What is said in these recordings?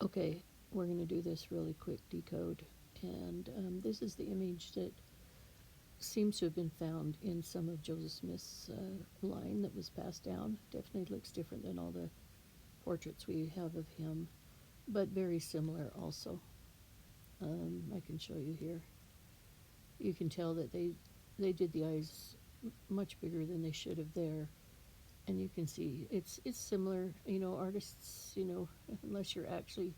Okay, we're going to do this really quick decode. And this is the image that seems to have been found in some of Joseph Smith's line that was passed down. Definitely looks different than all the portraits we have of him, but very similar also. I can show you here. You can tell that they did the eyes much bigger than they should have there, and you can see it's similar. Artists, unless you're actually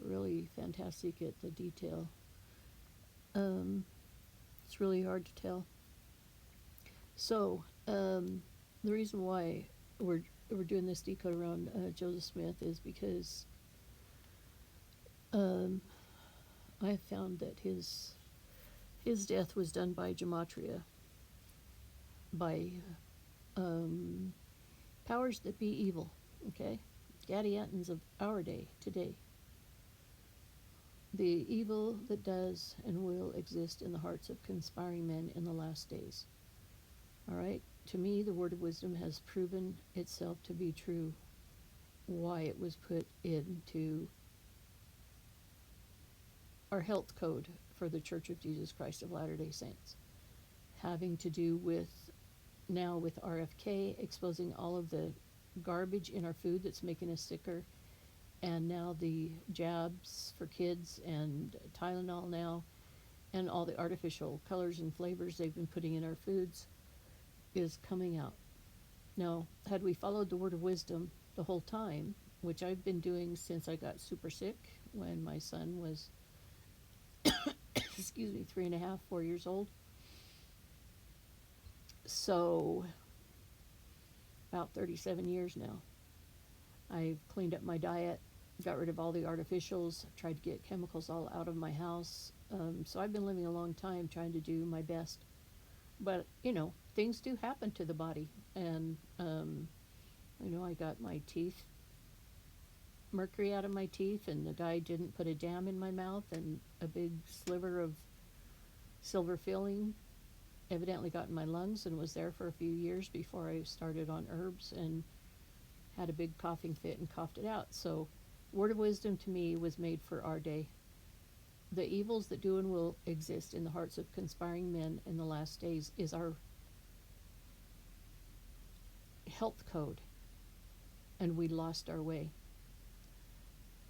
really fantastic at the detail, um, it's really hard to tell. So the reason why we're doing this decode around Joseph Smith is because um, I have found that his death was done by gematria, by um, powers that be evil. Okay, Gadiantans of our day today. The evil that does and will exist in the hearts of conspiring men in the last days. All right. To me, the word of wisdom has proven itself to be true. Why it was put into our health code for the Church of Jesus Christ of Latter-day Saints, having to do with now with RFK exposing all of the garbage in our food that's making us sicker, and now the jabs for kids and Tylenol now, and all the artificial colors and flavors they've been putting in our foods is coming out. Now, had we followed the word of wisdom the whole time, which I've been doing since I got super sick when my son was, excuse me, 3.5, 4 years old. So, about 37 years now. I've cleaned up my diet, got rid of all the artificials, tried to get chemicals all out of my house. So I've been living a long time trying to do my best. But, things do happen to the body. And, I got my teeth, mercury out of my teeth, and the guy didn't put a dam in my mouth, and a big sliver of silver filling evidently got in my lungs and was there for a few years before I started on herbs and had a big coughing fit and coughed it out. So, word of wisdom to me was made for our day. The evils that do and will exist in the hearts of conspiring men in the last days is our health code, and we lost our way.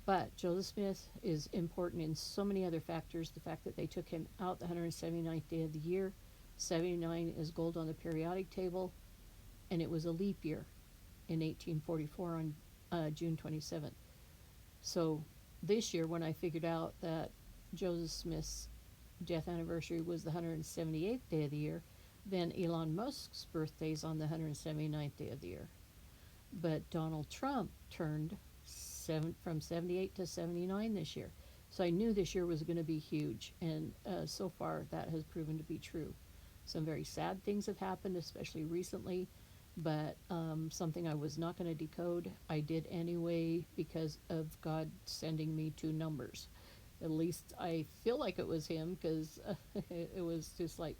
But Joseph Smith is important in so many other factors. The fact that they took him out the 179th day of the year, 79 is gold on the periodic table, and it was a leap year in 1844 on June 27th. So this year, when I figured out that Joseph Smith's death anniversary was the 178th day of the year, then Elon Musk's birthday is on the 179th day of the year. But Donald Trump turned from 78 to 79 this year. So I knew this year was going to be huge, and so far that has proven to be true. Some very sad things have happened, especially recently, but something I was not going to decode, I did anyway because of God sending me two numbers. At least I feel like it was Him, because it was just like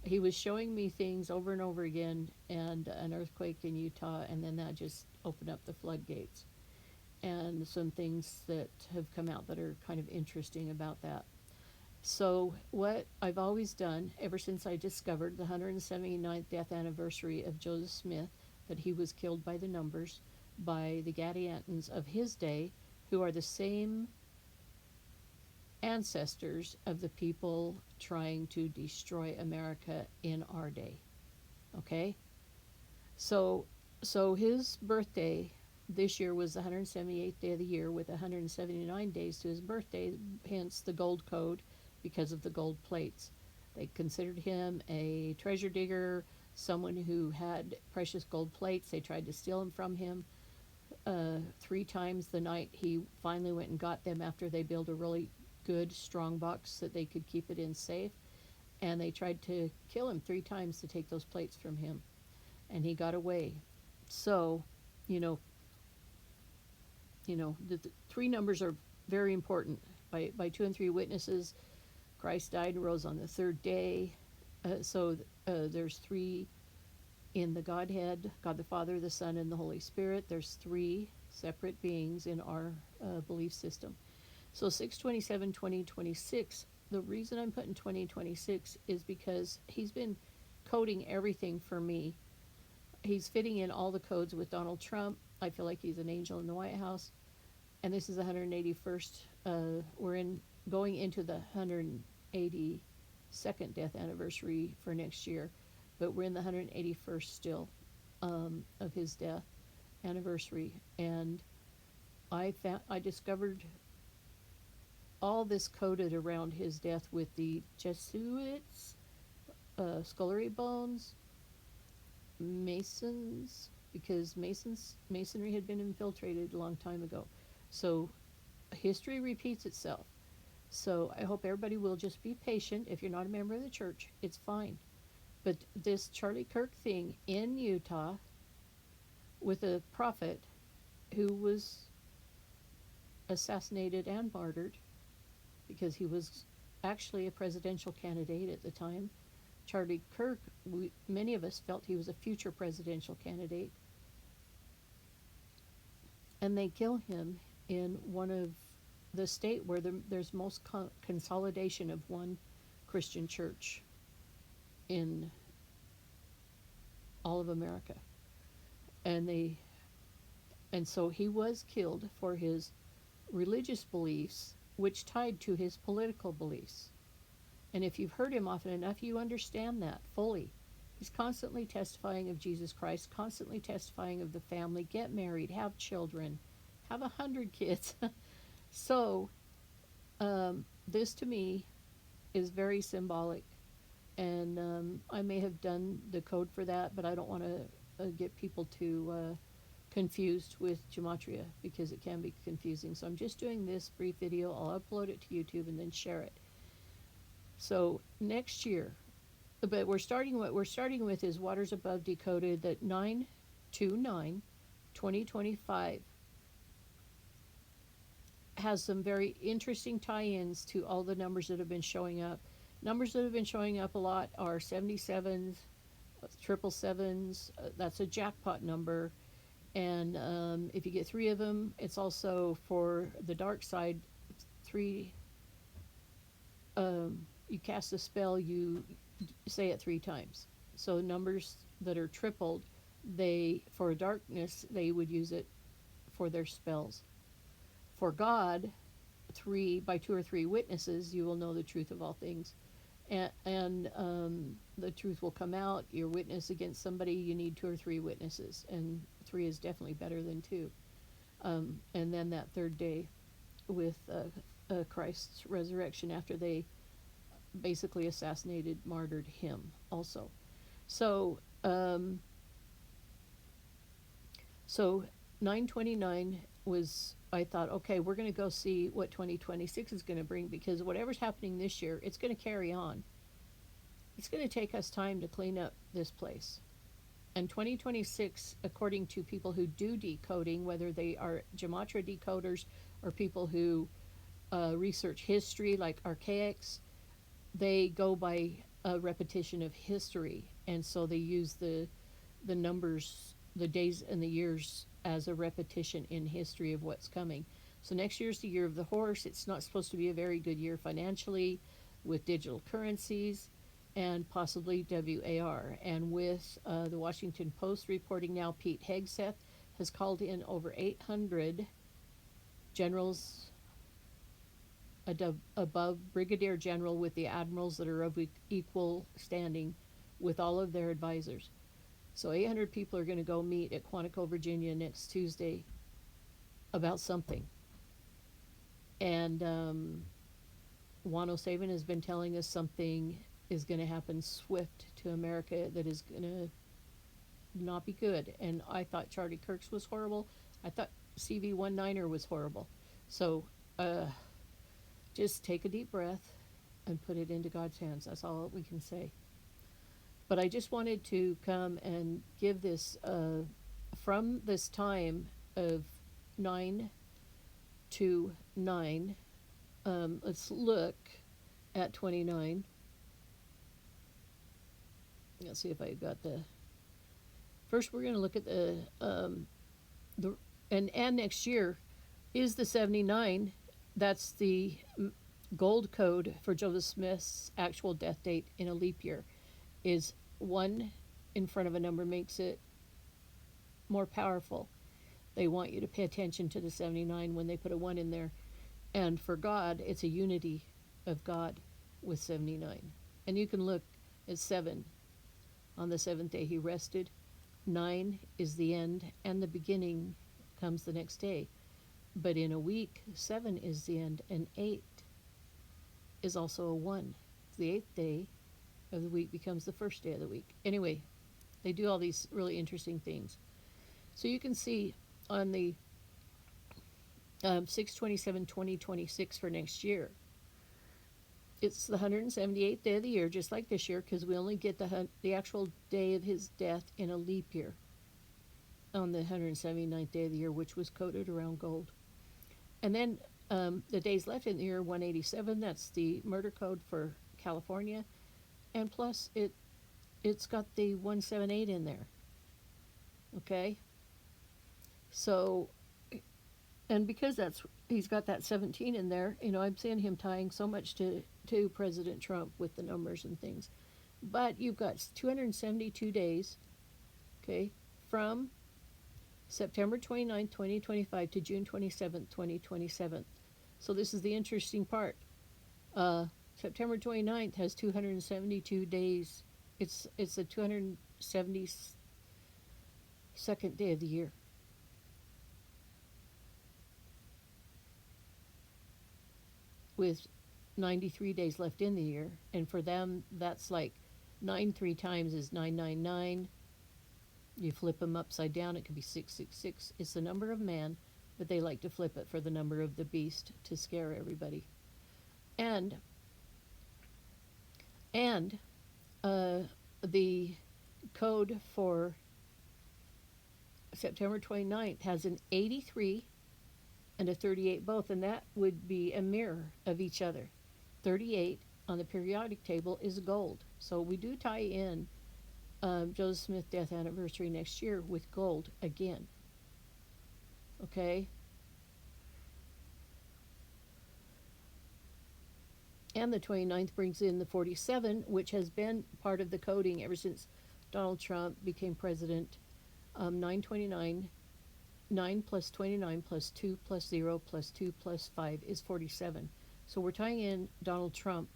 He was showing me things over and over again, and an earthquake in Utah, and then that just opened up the floodgates. And some things that have come out that are kind of interesting about that. So, what I've always done ever since I discovered the 179th death anniversary of Joseph Smith, that he was killed by the numbers, by the Gadiantans of his day, who are the same ancestors of the people trying to destroy America in our day. Okay? So, so his birthday this year was the 178th day of the year with 179 days to his birthday, hence the gold code because of the gold plates. They considered him a treasure digger, someone who had precious gold plates. They tried to steal them from him 3 times the night he finally went and got them after they built a really good, strong box that they could keep it in safe. And they tried to kill him 3 times to take those plates from him. And he got away. So, you know, the three numbers are very important. By two and three witnesses, Christ died and rose on the third day. There's three in the Godhead, God the Father, the Son, and the Holy Spirit. There's three separate beings in our belief system. So 6/27/2026, the reason I'm putting 2026 is because he's been coding everything for me. He's fitting in all the codes with Donald Trump. I feel like he's an angel in the White House. And this is the 181st. We're in going into the 182nd death anniversary for next year, but we're in the 181st still of his death anniversary. And I discovered all this coded around his death with the Jesuits, scullery bones, Masons, because Masonry had been infiltrated a long time ago. So history repeats itself. So I hope everybody will just be patient. If you're not a member of the church, it's fine. But this Charlie Kirk thing in Utah with a prophet who was assassinated and martyred because he was actually a presidential candidate at the time. Charlie Kirk, many of us felt he was a future presidential candidate. And they kill him in one of the state where there's most consolidation of one Christian church in all of America. And so he was killed for his religious beliefs, which tied to his political beliefs. And if you've heard him often enough, you understand that fully. He's constantly testifying of Jesus Christ, constantly testifying of the family, get married, have children, have 100 kids. So this to me is very symbolic. And I may have done the code for that, but I don't want to get people too confused with gematria because it can be confusing. So I'm just doing this brief video. I'll upload it to YouTube and then share it. So next year, but what we're starting with is Waters Above Decoded, that 9/2/9/2025 has some very interesting tie-ins to all the numbers that have been showing up. Numbers that have been showing up a lot are 77s, 777s. That's a jackpot number. And if you get 3 of them, it's also for the dark side. 3, you cast a spell, you say it 3 times. So numbers that are tripled, for darkness, they would use it for their spells. For God, 3 by 2 or 3 witnesses, you will know the truth of all things. And the truth will come out. Your witness against somebody, you need 2 or 3 witnesses, and 3 is definitely better than 2. And then that third day with Christ's resurrection after they basically assassinated, martyred him also. So 9/29 was, I thought, okay, we're going to go see what 2026 is going to bring, because whatever's happening this year, it's going to carry on. It's going to take us time to clean up this place. And 2026, according to people who do decoding, whether they are gematria decoders or people who research history like archaics, they go by a repetition of history. And so they use the numbers, the days and the years as a repetition in history of what's coming. So next year's the year of the horse. It's not supposed to be a very good year financially with digital currencies and possibly WAR. And with the Washington Post reporting now, Pete Hegseth has called in over 800 generals above brigadier general with the admirals that are of equal standing with all of their advisors. So 800 people are going to go meet at Quantico, Virginia next Tuesday about something. And Juan O'Savin has been telling us something is going to happen swift to America that is going to not be good. And I thought Charlie Kirk's was horrible. I thought CV-19er was horrible. So just take a deep breath and put it into God's hands. That's all we can say. But I just wanted to come and give this from this time of 9/2/9. Let's look at 29. Let's see if I got the. First, we're going to look at the and next year, is the 79. That's the gold code for Joseph Smith's actual death date in a leap year. Is one in front of a number makes it more powerful. They want you to pay attention to the 79 when they put a 1 in there. And for God, it's a unity of God with 79. And you can look at 7. On the seventh day he rested. 9 is the end, and the beginning comes the next day. But in a week, 7 is the end, and 8 is also a 1. The 8th day of the week becomes the first day of the week. Anyway, they do all these really interesting things. So you can see on the 6/27/2026 for next year, it's the 178th day of the year, just like this year, because we only get the actual day of his death in a leap year on the 179th day of the year, which was coded around gold. And then the days left in the year, 187, that's the murder code for California. And plus, it's got the 178 in there. Okay? So, and because he's got that 17 in there, I'm seeing him tying so much to President Trump with the numbers and things. But you've got 272 days, okay, from September 29th, 2025 to June 27th, 2027. So this is the interesting part. September 29th has 272 days. It's the 272nd day of the year. With 93 days left in the year. And for them, that's like 9 3 times is 999. You flip them upside down, it could be 666. It's the number of man, but they like to flip it for the number of the beast to scare everybody. And the code for September 29th has an 83 and a 38 both, and that would be a mirror of each other. 38 on the periodic table is gold. So we do tie in Joseph Smith death anniversary next year with gold again. Okay? And the 29th brings in the 47, which has been part of the coding ever since Donald Trump became president. 929, 9 plus 29 plus 2 plus 0 plus 2 plus 5 is 47. So we're tying in Donald Trump,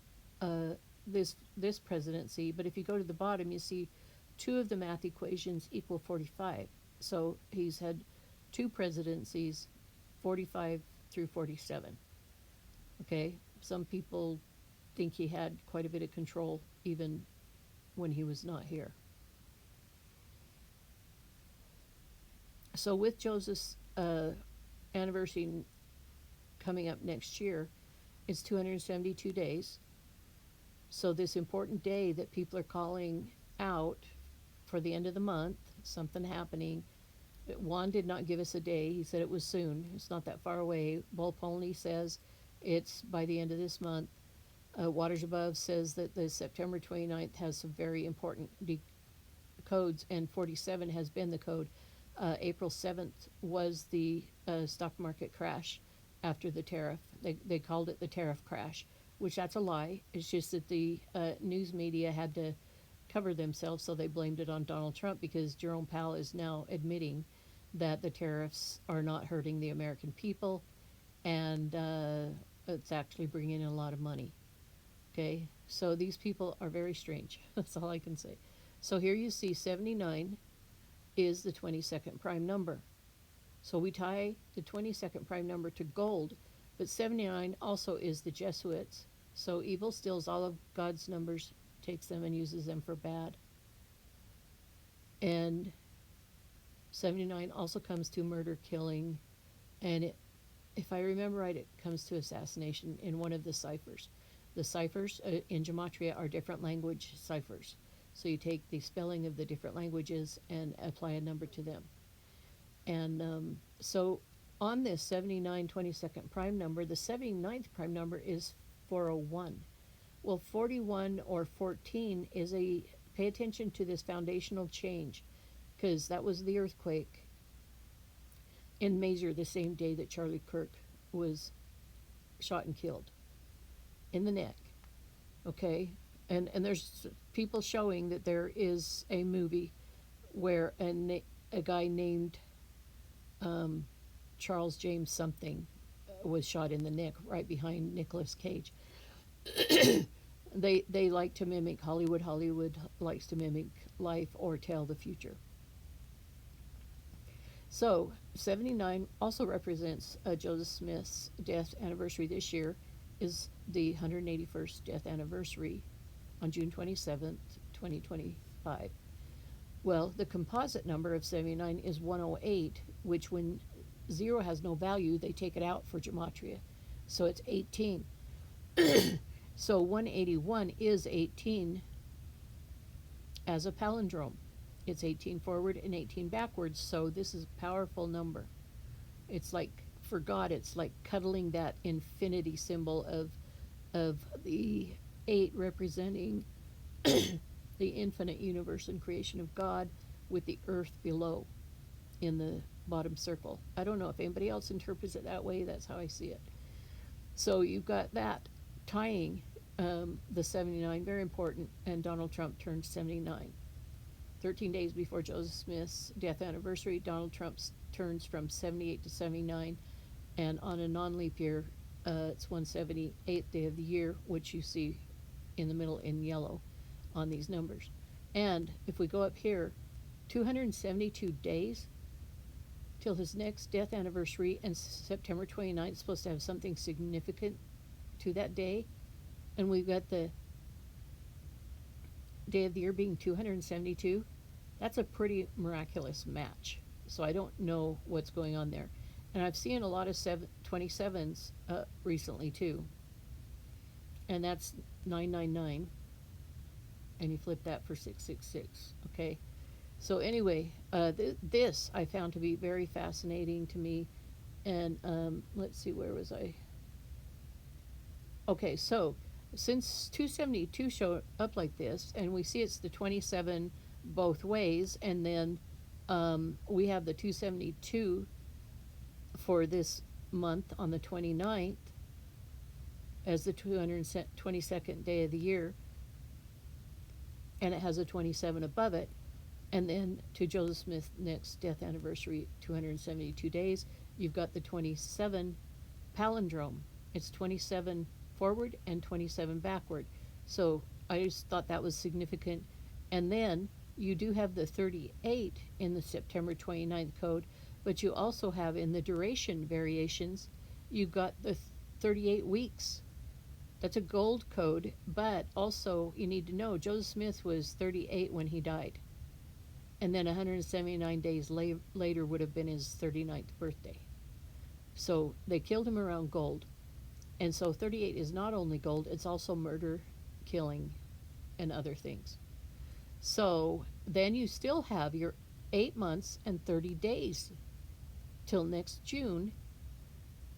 this presidency, but if you go to the bottom, you see 2 of the math equations equal 45. So he's had 2 presidencies, 45 through 47. Okay? Some people think he had quite a bit of control even when he was not here. So with Joseph's anniversary coming up next year, it's 272 days. So this important day that people are calling out for the end of the month, something happening. Juan did not give us a day. He said it was soon. It's not that far away. Bull Pony says it's by the end of this month. Waters Above says that the September 29th has some very important codes, and 47 has been the code. April 7th was the stock market crash after the tariff. They called it the tariff crash, which that's a lie. It's just that the news media had to cover themselves, so they blamed it on Donald Trump because Jerome Powell is now admitting that the tariffs are not hurting the American people, and it's actually bringing in a lot of money. Okay, so these people are very strange. That's all I can say. So here you see 79 is the 22nd prime number. So we tie the 22nd prime number to gold, but 79 also is the Jesuits. So evil steals all of God's numbers, takes them and uses them for bad. And 79 also comes to murder, killing, and if I remember right, it comes to assassination in one of the ciphers. The ciphers in Gematria are different language ciphers. So you take the spelling of the different languages and apply a number to them. And so on this 79 22nd prime number, the 79th prime number is 401. Well, 41 or 14 is pay attention to this foundational change, because that was the earthquake. in Mazer the same day that Charlie Kirk was shot and killed in the neck. Okay, and there's people showing that there is a movie where a guy named um, Charles James something was shot in the neck right behind Nicolas Cage. They like to mimic Hollywood. Hollywood likes to mimic life or tell the future. So 79 also represents Joseph Smith's death anniversary this year is the 181st death anniversary on June 27th, 2025. Well, the composite number of 79 is 108, which when 0 has no value, they take it out for gematria. So it's 18. So 181 is 18 as a palindrome. It's 18 forward and 18 backwards, so this is a powerful number. It's like, for God, it's like cuddling that infinity symbol of the 8 representing the infinite universe and creation of God with the earth below in the bottom circle. I don't know if anybody else interprets it that way. That's how I see it. So you've got that tying the 79, very important, and Donald Trump turned 79. 13 days before Joseph Smith's death anniversary, Donald Trump turns from 78 to 79, and on a non-leap year, it's 178th day of the year, which you see in the middle in yellow on these numbers. And if we go up here, 272 days till his next death anniversary, and September 29th is supposed to have something significant to that day, and we've got the day of the year being 272. That's a pretty miraculous match. So I don't know what's going on there. And I've seen a lot of 27s recently too. And that's 999. And you flip that for 666. Okay. So anyway, this I found to be very fascinating to me. And let's see, where was I? Okay, so since 272 showed up like this, and we see it's the 27 both ways, and then we have the 272 for this month on the 29th as the 222nd day of the year, and it has a 27 above it. And then to Joseph Smith's next death anniversary, 272 days, you've got the 27 palindrome. It's 27 forward and 27 backward. So I just thought that was significant. And then you do have the 38 in the September 29th code, but you also have in the duration variations, you've got the 38 weeks. That's a gold code, but also you need to know Joseph Smith was 38 when he died. And then 179 days later would have been his 39th birthday. So they killed him around gold. And so 38 is not only gold, it's also murder, killing, and other things. So then you still have your 8 months and 30 days till next June.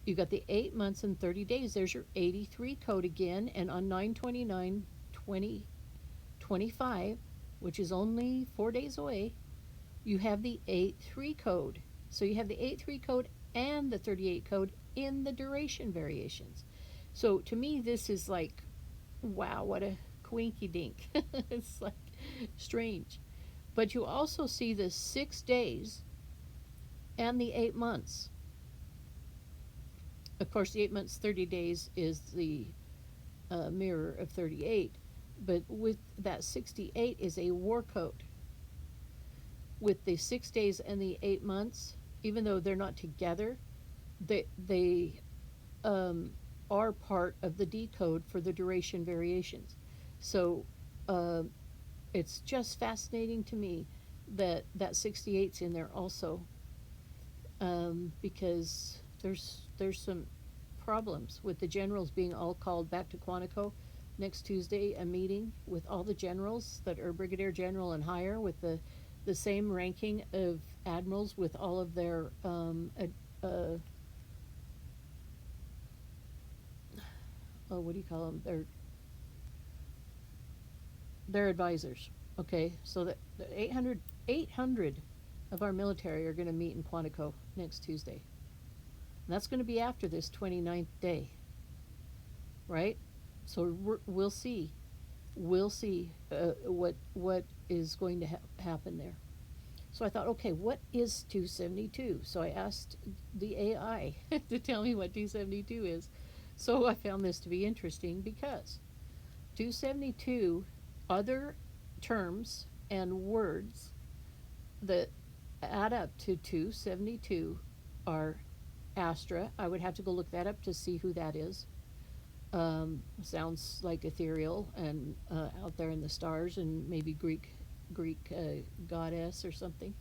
You got the 8 months and 30 days. There's your 83 code again. And on 9/29/2025, which is only 4 days away, you have the 83 code. So you have the 83 code and the 38 code in the duration variations. So to me, this is like, wow, what a quinky dink. It's like strange. But you also see the 6 days and the 8 months. Of course, the 8 months, 30 days is the mirror of 38. But with that 68 is a war code. With the 6 days and the 8 months, even though they're not together, they are part of the decode for the duration variations. So it's just fascinating to me that 68's in there also, because there's some problems with the generals being all called back to Quantico next Tuesday, a meeting with all the generals that are brigadier general and higher, with the same ranking of admirals, with all of their what do you call them? Their advisors. Okay, so that 800 of our military are going to meet in Quantico next Tuesday. And that's going to be after this 29th day, right? So we'll see. We'll see what is going to happen there. So I thought, okay, what is 272? So I asked the AI to tell me what 272 is. So I found this to be interesting because 272 other terms and words that add up to 272 are Astra. I would have to go look that up to see who that is. Sounds like ethereal and out there in the stars, and maybe Greek goddess or something.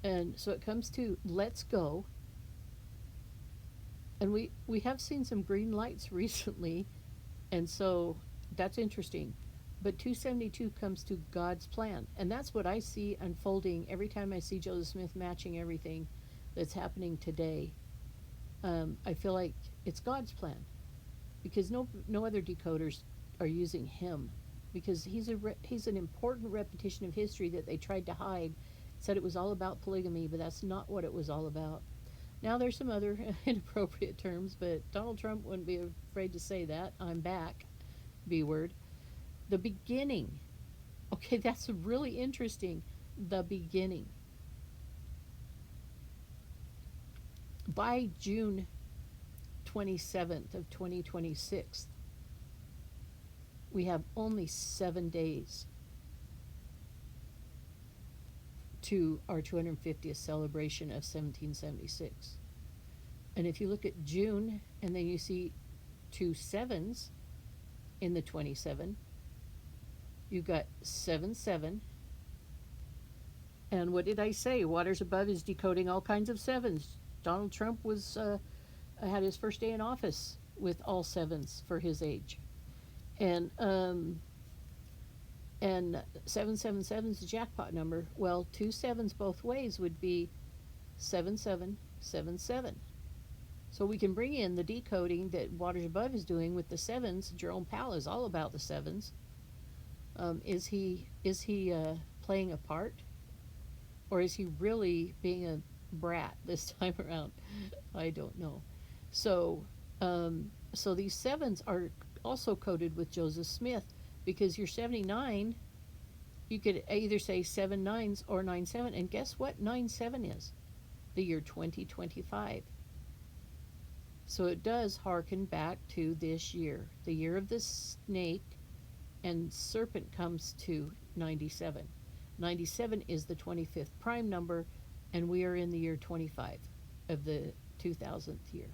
And so it comes to let's go. And we have seen some green lights recently, and so that's interesting. But 272 comes to God's plan. And that's what I see unfolding every time I see Joseph Smith matching everything that's happening today. I feel like it's God's plan because no other decoders are using him because he's an important repetition of history that they tried to hide. Said it was all about polygamy, but that's not what it was all about. Now there's some other inappropriate terms, but Donald Trump wouldn't be afraid to say that. I'm back, B word. The beginning. Okay, that's really interesting. The beginning. By June 27th of 2026, we have only 7 days to our 250th celebration of 1776. And if you look at June and then you see 2 sevens in the 27, you've got 7-7. And what did I say? Waters Above is decoding all kinds of sevens. Donald Trump was had his first day in office with all sevens for his age. And 777 is the jackpot number. Well, 2 sevens both ways would be 7777. So we can bring in the decoding that Waters Above is doing with the sevens. Jerome Powell is all about the sevens. Is he playing a part, or is he really being a brat this time around? I don't know. So so these sevens are also coded with Joseph Smith because you're 79. You could either say 7 nines or 9-7, and guess what 9-7 is? The year 2025. So it does harken back to this year, the year of the snake, and serpent comes to 97. 97 is the 25th prime number, and we are in the year 25 of the 2000th year.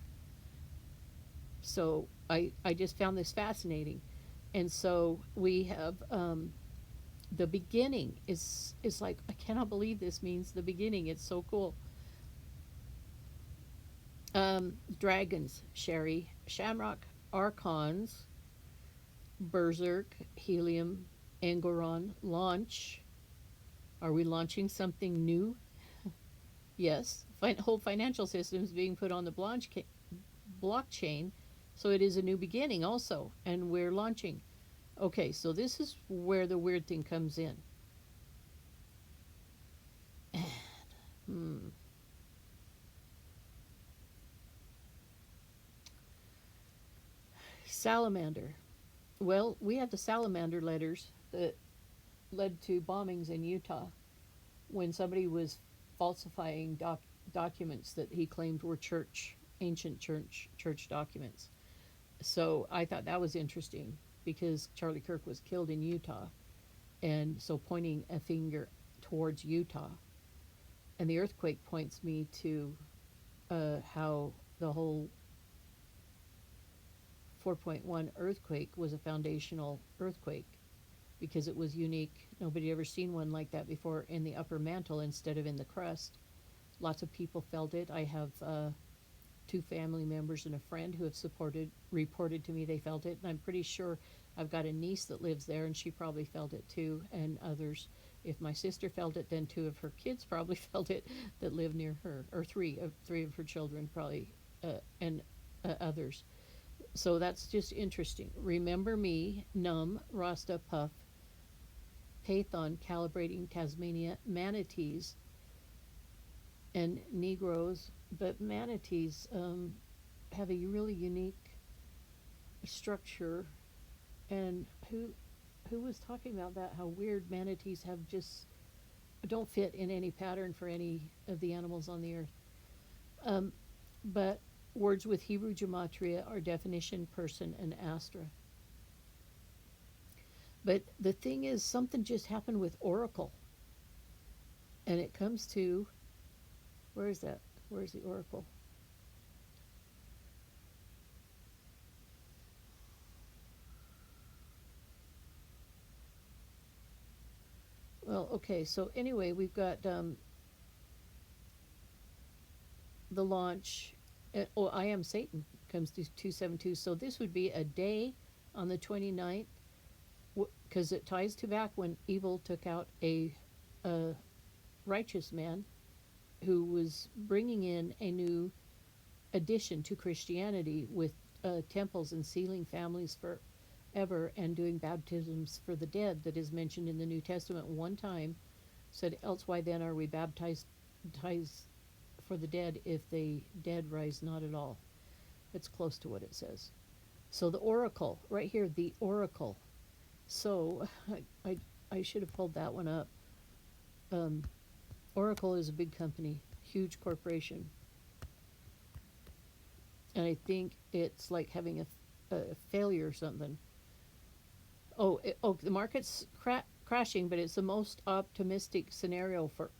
So I just found this fascinating. And so we have the beginning is like, I cannot believe this means the beginning. It's so cool. Dragons, Sherry, Shamrock, Archons, Berserk, Helium, Engoron, launch. Are we launching something new? Yes. Whole financial system is being put on the blockchain, so it is a new beginning also, and we're launching. Okay, so this is where the weird thing comes in. Salamander. Well, we had the salamander letters that led to bombings in Utah when somebody was falsifying documents that he claimed were ancient church documents. So I thought that was interesting because Charlie Kirk was killed in Utah, and so pointing a finger towards Utah. And the earthquake points me to how the whole 4.1 earthquake was a foundational earthquake because it was unique. Nobody ever seen one like that before in the upper mantle instead of in the crust. Lots of people felt it. I have 2 family members and a friend who have reported to me they felt it, and I'm pretty sure I've got a niece that lives there and she probably felt it too, and others. If my sister felt it, then 2 of her kids probably felt it that live near her, or 3 of her children probably, and others. So that's just interesting. Remember Me, Numb, Rasta, Puff, Python, Calibrating Tasmania, Manatees, and Negroes, but manatees have a really unique structure. And who was talking about that? How weird manatees have just don't fit in any pattern for any of the animals on the earth. Um, but words with Hebrew gematria are definition, person, and astra. But the thing is, something just happened with Oracle, and it comes to where is that? Where's the Oracle? Well, okay. So anyway, we've got the launch. Oh, I am Satan comes to 272. So this would be a day on the 29th, because it ties to back when evil took out a righteous man who was bringing in a new addition to Christianity with temples and sealing families forever and doing baptisms for the dead that is mentioned in the New Testament one time. Said, else why then are we baptized for the dead if the dead rise not at all? It's close to what it says. So the oracle, right here, the oracle. So I should have pulled that one up. Um, Oracle is a big company, huge corporation, and I think it's like having a failure or something. The market's crashing, but it's the most optimistic scenario for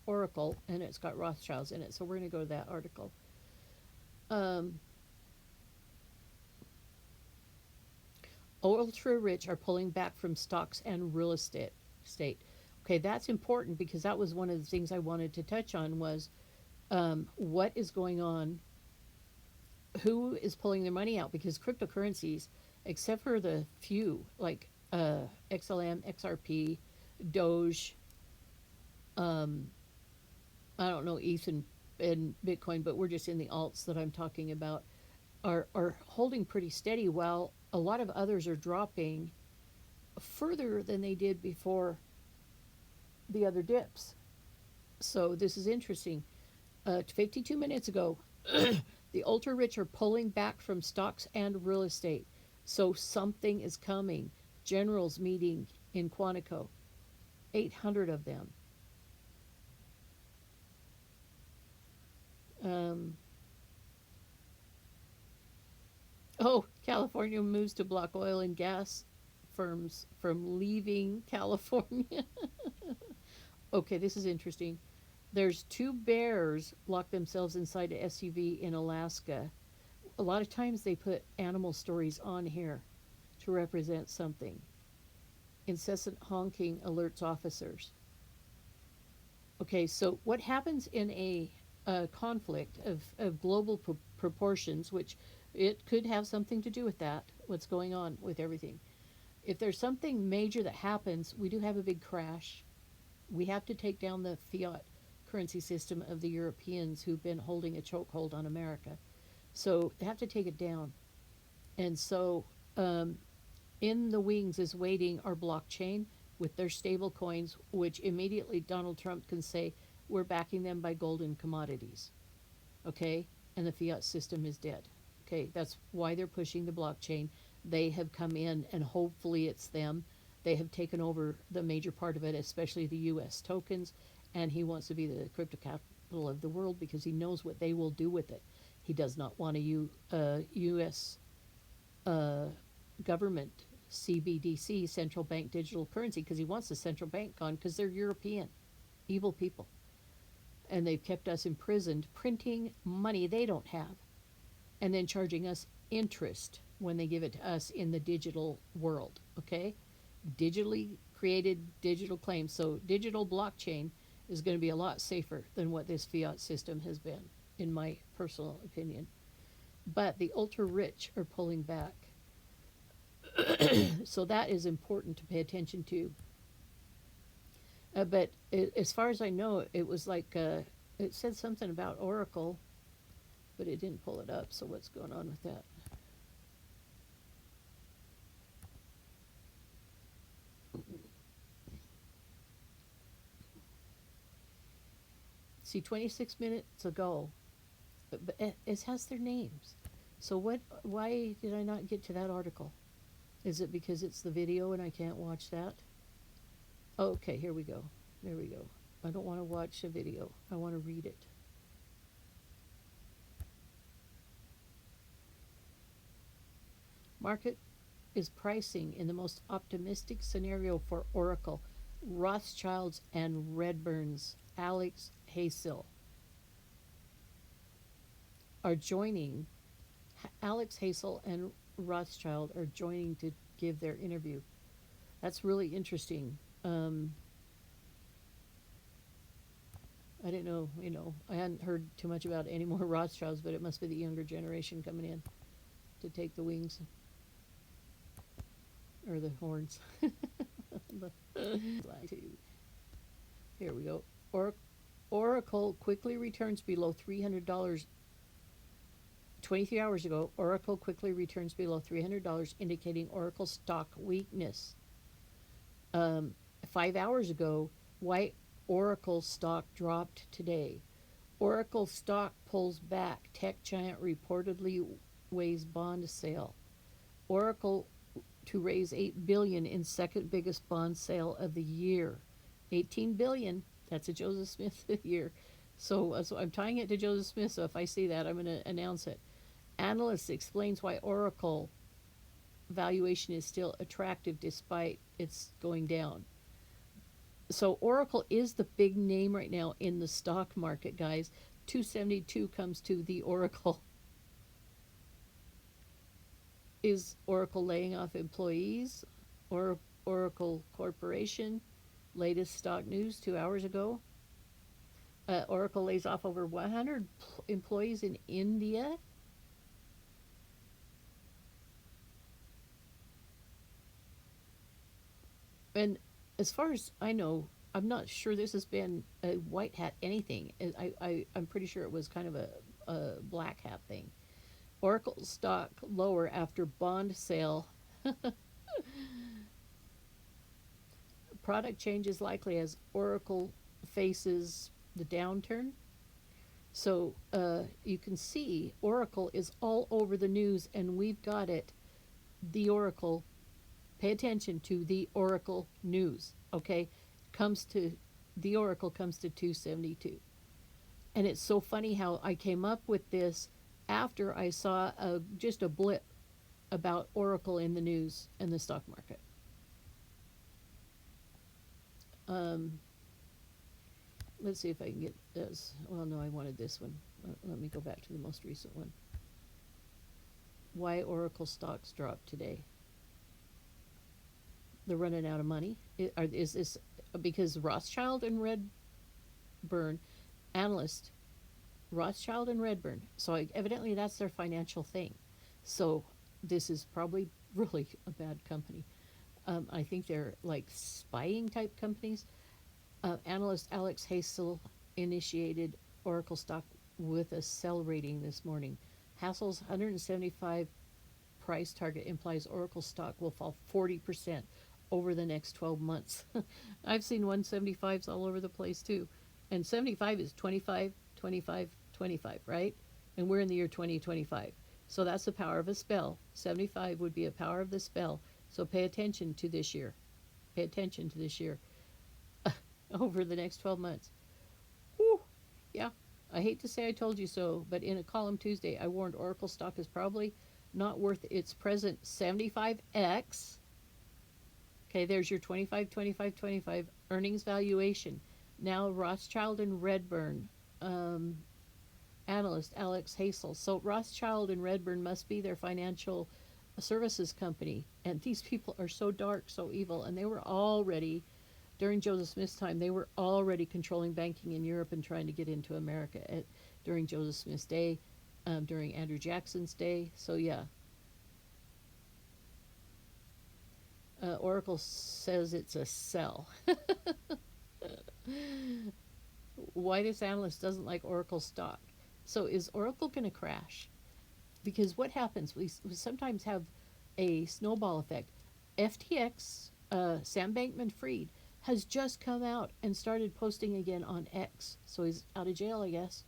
Oracle, and it's got Rothschilds in it. So we're going to go to that article. Um, Ultra rich are pulling back from stocks and real estate. Okay, that's important because that was one of the things I wanted to touch on was what is going on, who is pulling their money out, because cryptocurrencies, except for the few like XLM, XRP, Doge, um, I don't know ETH and Bitcoin, but we're just in the alts that I'm talking about, are holding pretty steady while a lot of others are dropping further than they did before the other dips. So this is interesting. 52 minutes ago, the ultra rich are pulling back from stocks and real estate. So something is coming. Generals meeting in Quantico, 800 of them. Um, California moves to block oil and gas firms from leaving California. Okay, this is interesting. There's two bears locked themselves inside an SUV in Alaska. A lot of times they put animal stories on here to represent something. Incessant honking alerts officers. Okay, so what happens in a conflict of global proportions, which it could have something to do with that, what's going on with everything. If there's something major that happens, we do have a big crash. We have to take down the fiat currency system of the Europeans who've been holding a chokehold on America. So they have to take it down. And so in the wings is waiting our blockchain with their stable coins, which immediately Donald Trump can say, we're backing them by gold and commodities. Okay? And the fiat system is dead. Okay? That's why they're pushing the blockchain. They have come in, and hopefully it's them. They have taken over the major part of it, especially the US tokens, and he wants to be the crypto capital of the world because he knows what they will do with it. He does not want a US uh, government CBDC, central bank digital currency, because he wants the central bank gone because they're European, evil people. And they've kept us imprisoned, printing money they don't have, and then charging us interest when they give it to us in the digital world. Okay? Digitally created digital claims. So, digital blockchain is going to be a lot safer than what this fiat system has been, in my personal opinion. But the ultra rich are pulling back. So that is important to pay attention to. But as far as I know, it was like it said something about Oracle, but it didn't pull it up. So what's going on with that? See, 26 minutes ago, but it has their names. So what? Why did I not get to that article? Is it because it's the video and I can't watch that? Okay, here we go. There we go. I don't want to watch a video. I want to read it. Market is pricing in the most optimistic scenario for Oracle, Rothschilds and Redburn's Alex Hazel are joining. Alex Hazel and Rothschild are joining to give their interview. That's really interesting. I didn't know, I hadn't heard too much about any more Rothschilds, but it must be the younger generation coming in to take the wings or the horns. Here we go. Oracle quickly returns below $300. 23 hours ago, Oracle quickly returns below $300, indicating Oracle stock weakness. 5 hours ago, why Oracle stock dropped today. Oracle stock pulls back. Tech giant reportedly weighs bond sale. Oracle to raise $8 billion in second biggest bond sale of the year. $18 billion. That's a Joseph Smith year. So I'm tying it to Joseph Smith. So if I see that, I'm going to announce it. Analyst explains why Oracle valuation is still attractive despite its going down. So Oracle is the big name right now in the stock market, guys. 272 comes to the Oracle. Is Oracle laying off employees? Or Oracle Corporation, latest stock news 2 hours ago. Oracle lays off over 100 employees in India. And as far as I know, I'm not sure this has been a white hat anything. I'm pretty sure it was kind of a black hat thing. Oracle stock lower after bond sale. Product change is likely as Oracle faces the downturn. So you can see Oracle is all over the news, and we've got it. The Oracle. Pay attention to the Oracle news. Okay, the Oracle comes to 272, and it's so funny how I came up with this after I saw just a blip about Oracle in the news and the stock market. Let's see if I can get this. Well, no, I wanted this one. Let me go back to the most recent one. Why Oracle stocks dropped today? They're running out of money. Is this because Rothschild and Redburn analyst? Rothschild and Redburn. So evidently that's their financial thing. So this is probably really a bad company. I think they're like spying type companies. Analyst Alex Hazel initiated Oracle stock with a sell rating this morning. Hazel's 175 price target implies Oracle stock will fall 40% over the next 12 months. I've seen 175s all over the place too. And 75 is 25, 25, 25, right? And we're in the year 2025. So that's the power of a spell. 75 would be a power of the spell. So pay attention to this year. Pay attention to this year. Over the next 12 months. Whew. Yeah. I hate to say I told you so, but in a column Tuesday, I warned Oracle stock is probably not worth its present 75x. Okay, there's your 25, 25, 25 earnings valuation. Now Rothschild and Redburn, analyst Alex Hazel. So Rothschild and Redburn must be their financial services company. And these people are so dark, so evil. And they were already, during Joseph Smith's time, they were already controlling banking in Europe and trying to get into America during Joseph Smith's day, during Andrew Jackson's day. So yeah. Oracle says it's a sell. Why this analyst doesn't like Oracle stock. So is Oracle going to crash? Because what happens, we sometimes have a snowball effect. FTX, Sam Bankman-Fried, has just come out and started posting again on X. So he's out of jail, I guess.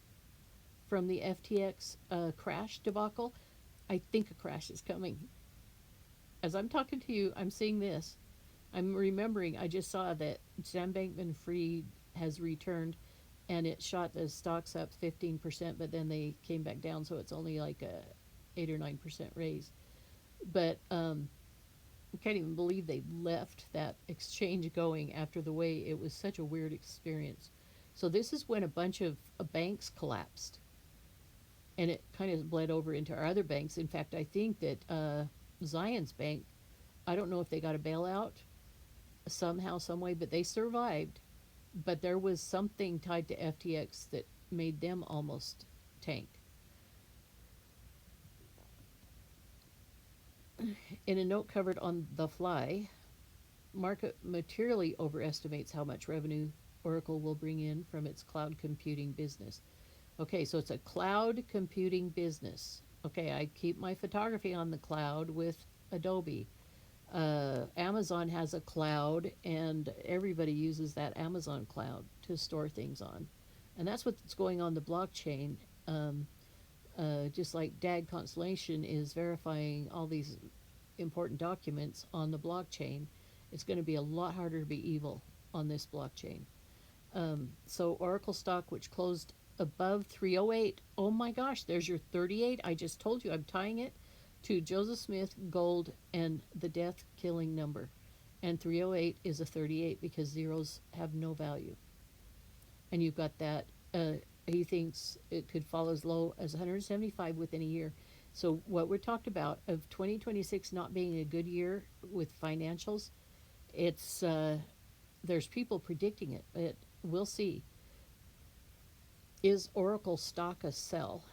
from the FTX crash debacle. I think a crash is coming. As I'm talking to you, I'm seeing this. I'm remembering I just saw that Sam Bankman Fried has returned and it shot the stocks up 15%, but then they came back down, so it's only like a 8 or 9% raise. But I can't even believe they left that exchange going after the way it was such a weird experience. So this is when a bunch of banks collapsed, and it kind of bled over into our other banks. In fact, I think that Zion's Bank, I don't know if they got a bailout somehow, some way, but they survived. But there was something tied to FTX that made them almost tank. In a note covered on The Fly, market materially overestimates how much revenue Oracle will bring in from its cloud computing business. Okay, so it's a cloud computing business. Okay, I keep my photography on the cloud with Adobe. Amazon has a cloud, and everybody uses that Amazon cloud to store things on. And that's what's going on the blockchain. Just like DAG Constellation is verifying all these important documents on the blockchain, it's going to be a lot harder to be evil on this blockchain. So Oracle stock, which closed above 308, oh my gosh, there's your 38. I just told you I'm tying it to Joseph Smith, gold, and the death killing number. And 308 is a 38 because zeros have no value. And you've got that. He thinks it could fall as low as 175 within a year. So what we're talked about of 2026 not being a good year with financials, it's there's people predicting it. But we'll see. Is Oracle stock a sell?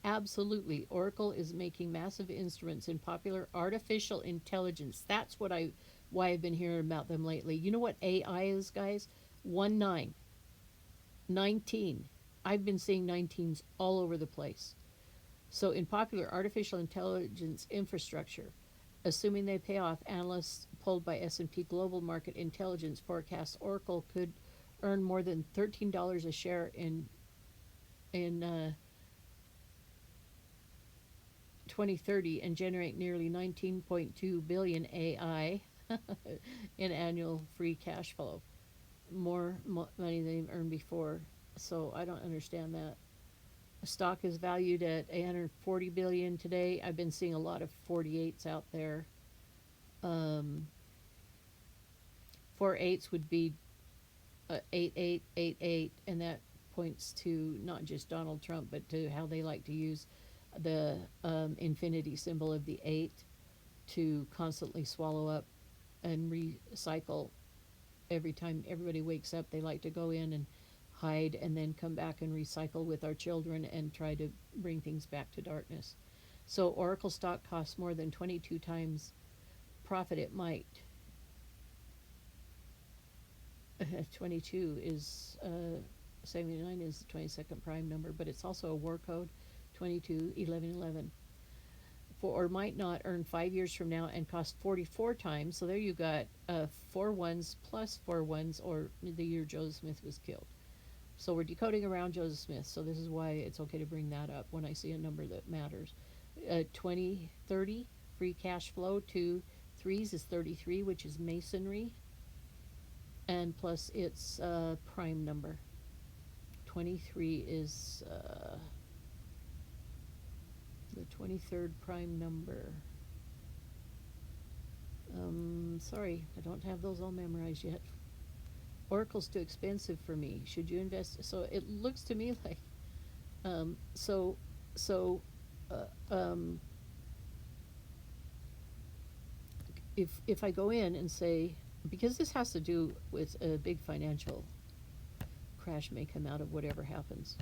Absolutely. Oracle is making massive instruments in popular artificial intelligence. That's why I've been hearing about them lately. You know what AI is, guys? 19. 19. I've been seeing 19s all over the place. So in popular artificial intelligence infrastructure, assuming they pay off, analysts polled by S&P Global Market Intelligence forecast Oracle could earn more than $13 a share in 2030 and generate nearly 19.2 billion AI in annual free cash flow, more money than they've earned before. So I don't understand that. Stock is valued at 840 billion today. I've been seeing a lot of 48s out there. 4 8s would be 8888, and that points to not just Donald Trump, but to how they like to use the infinity symbol of the 8 to constantly swallow up and recycle. Every time everybody wakes up, they like to go in and hide and then come back and recycle with our children and try to bring things back to darkness. So Oracle stock costs more than 22 times profit it might. 22 is 79 is the 22nd prime number, but it's also a war code, 221111. For or might not earn 5 years from now and cost 44 times. So there you got 4 ones plus 4 ones, or the year Joseph Smith was killed. So we're decoding around Joseph Smith. So this is why it's okay to bring that up when I see a number that matters. 2030 free cash flow, 2 3s is 33, which is masonry, and plus its prime number. 23 is the 23rd prime number. Sorry, I don't have those all memorized yet. Oracle's too expensive for me. Should you invest? So it looks to me like, so, if I go in and say, because this has to do with a big financial crash may come out of whatever happens.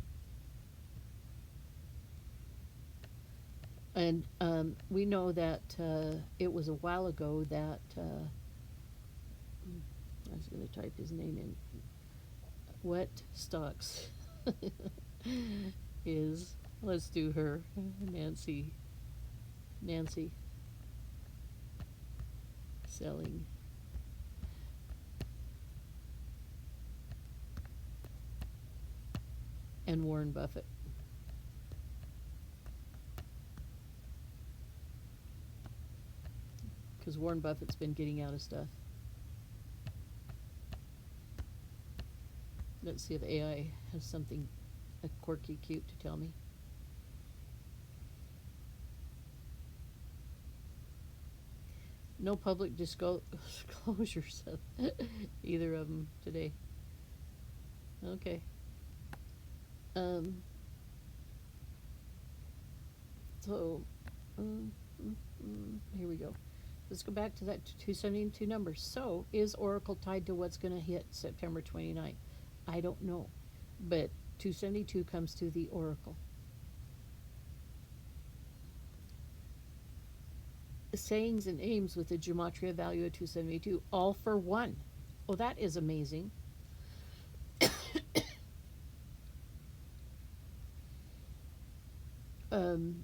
And we know that it was a while ago that I was going to type his name in. What stocks is, let's do her, Nancy selling. And Warren Buffett. because Warren Buffett's been getting out of stuff. Let's see if AI has something quirky, cute to tell me. No public disclosures of either of them today. Okay. Um, so, here we go. Let's go back to that 272 number. So, is Oracle tied to what's going to hit September 29th? I don't know. But 272 comes to the Oracle. Sayings and aims with the gematria value of 272, all for one. Oh, that is amazing.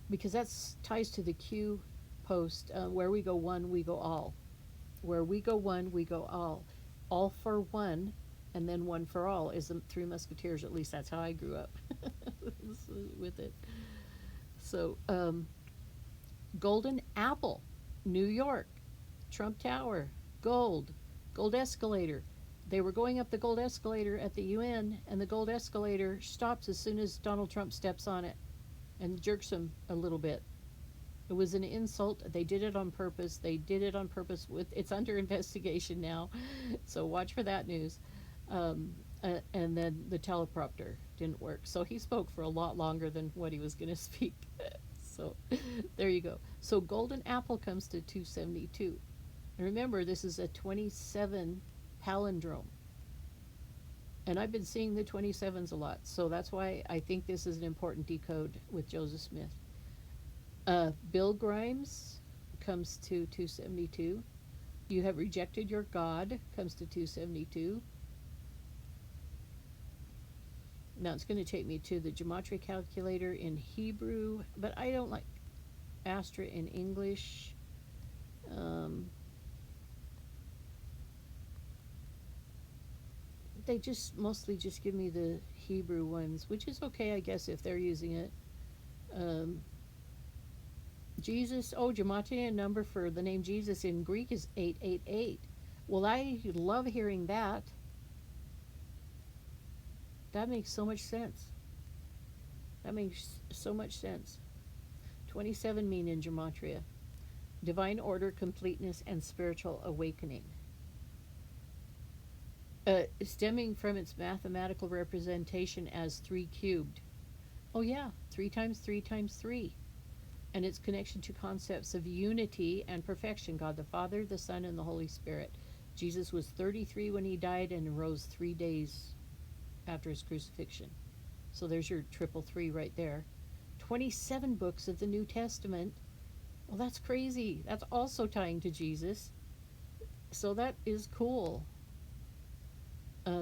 Because that's ties to the Q post, where we go one, we go all. Where we go one, we go all. All for one, and then one for all is the Three Musketeers. At least that's how I grew up with it. So, Golden Apple, New York, Trump Tower, gold escalator. They were going up the gold escalator at the UN, and the gold escalator stops as soon as Donald Trump steps on it and jerks him a little bit. It was an insult. They did it on purpose. It's under investigation now, so watch for that news. And then the teleprompter didn't work, so he spoke for a lot longer than what he was going to speak. So there you go. So Golden Apple comes to 272. And remember, this is a 27 palindrome. And I've been seeing the 27s a lot, so that's why I think this is an important decode with Joseph Smith. Bill Grimes comes to 272. You have rejected your God comes to 272. Now it's going to take me to the gematria calculator in Hebrew, but I don't like Astra in English. They just mostly just give me the Hebrew ones, which is okay, I guess, if they're using it. Jesus, gematria number for the name Jesus in Greek is 888. Well, I love hearing that. That makes so much sense. 27 mean in gematria. Divine order, completeness, and spiritual awakening. Stemming from its mathematical representation as 3 cubed. Oh yeah, 3 times 3 times 3. And its connection to concepts of unity and perfection, God the Father, the Son, and the Holy Spirit. Jesus was 33 when he died and rose 3 days after his crucifixion. So there's your 333 right there. 27 books of the New Testament. Well, that's crazy. That's also tying to Jesus. So that is cool.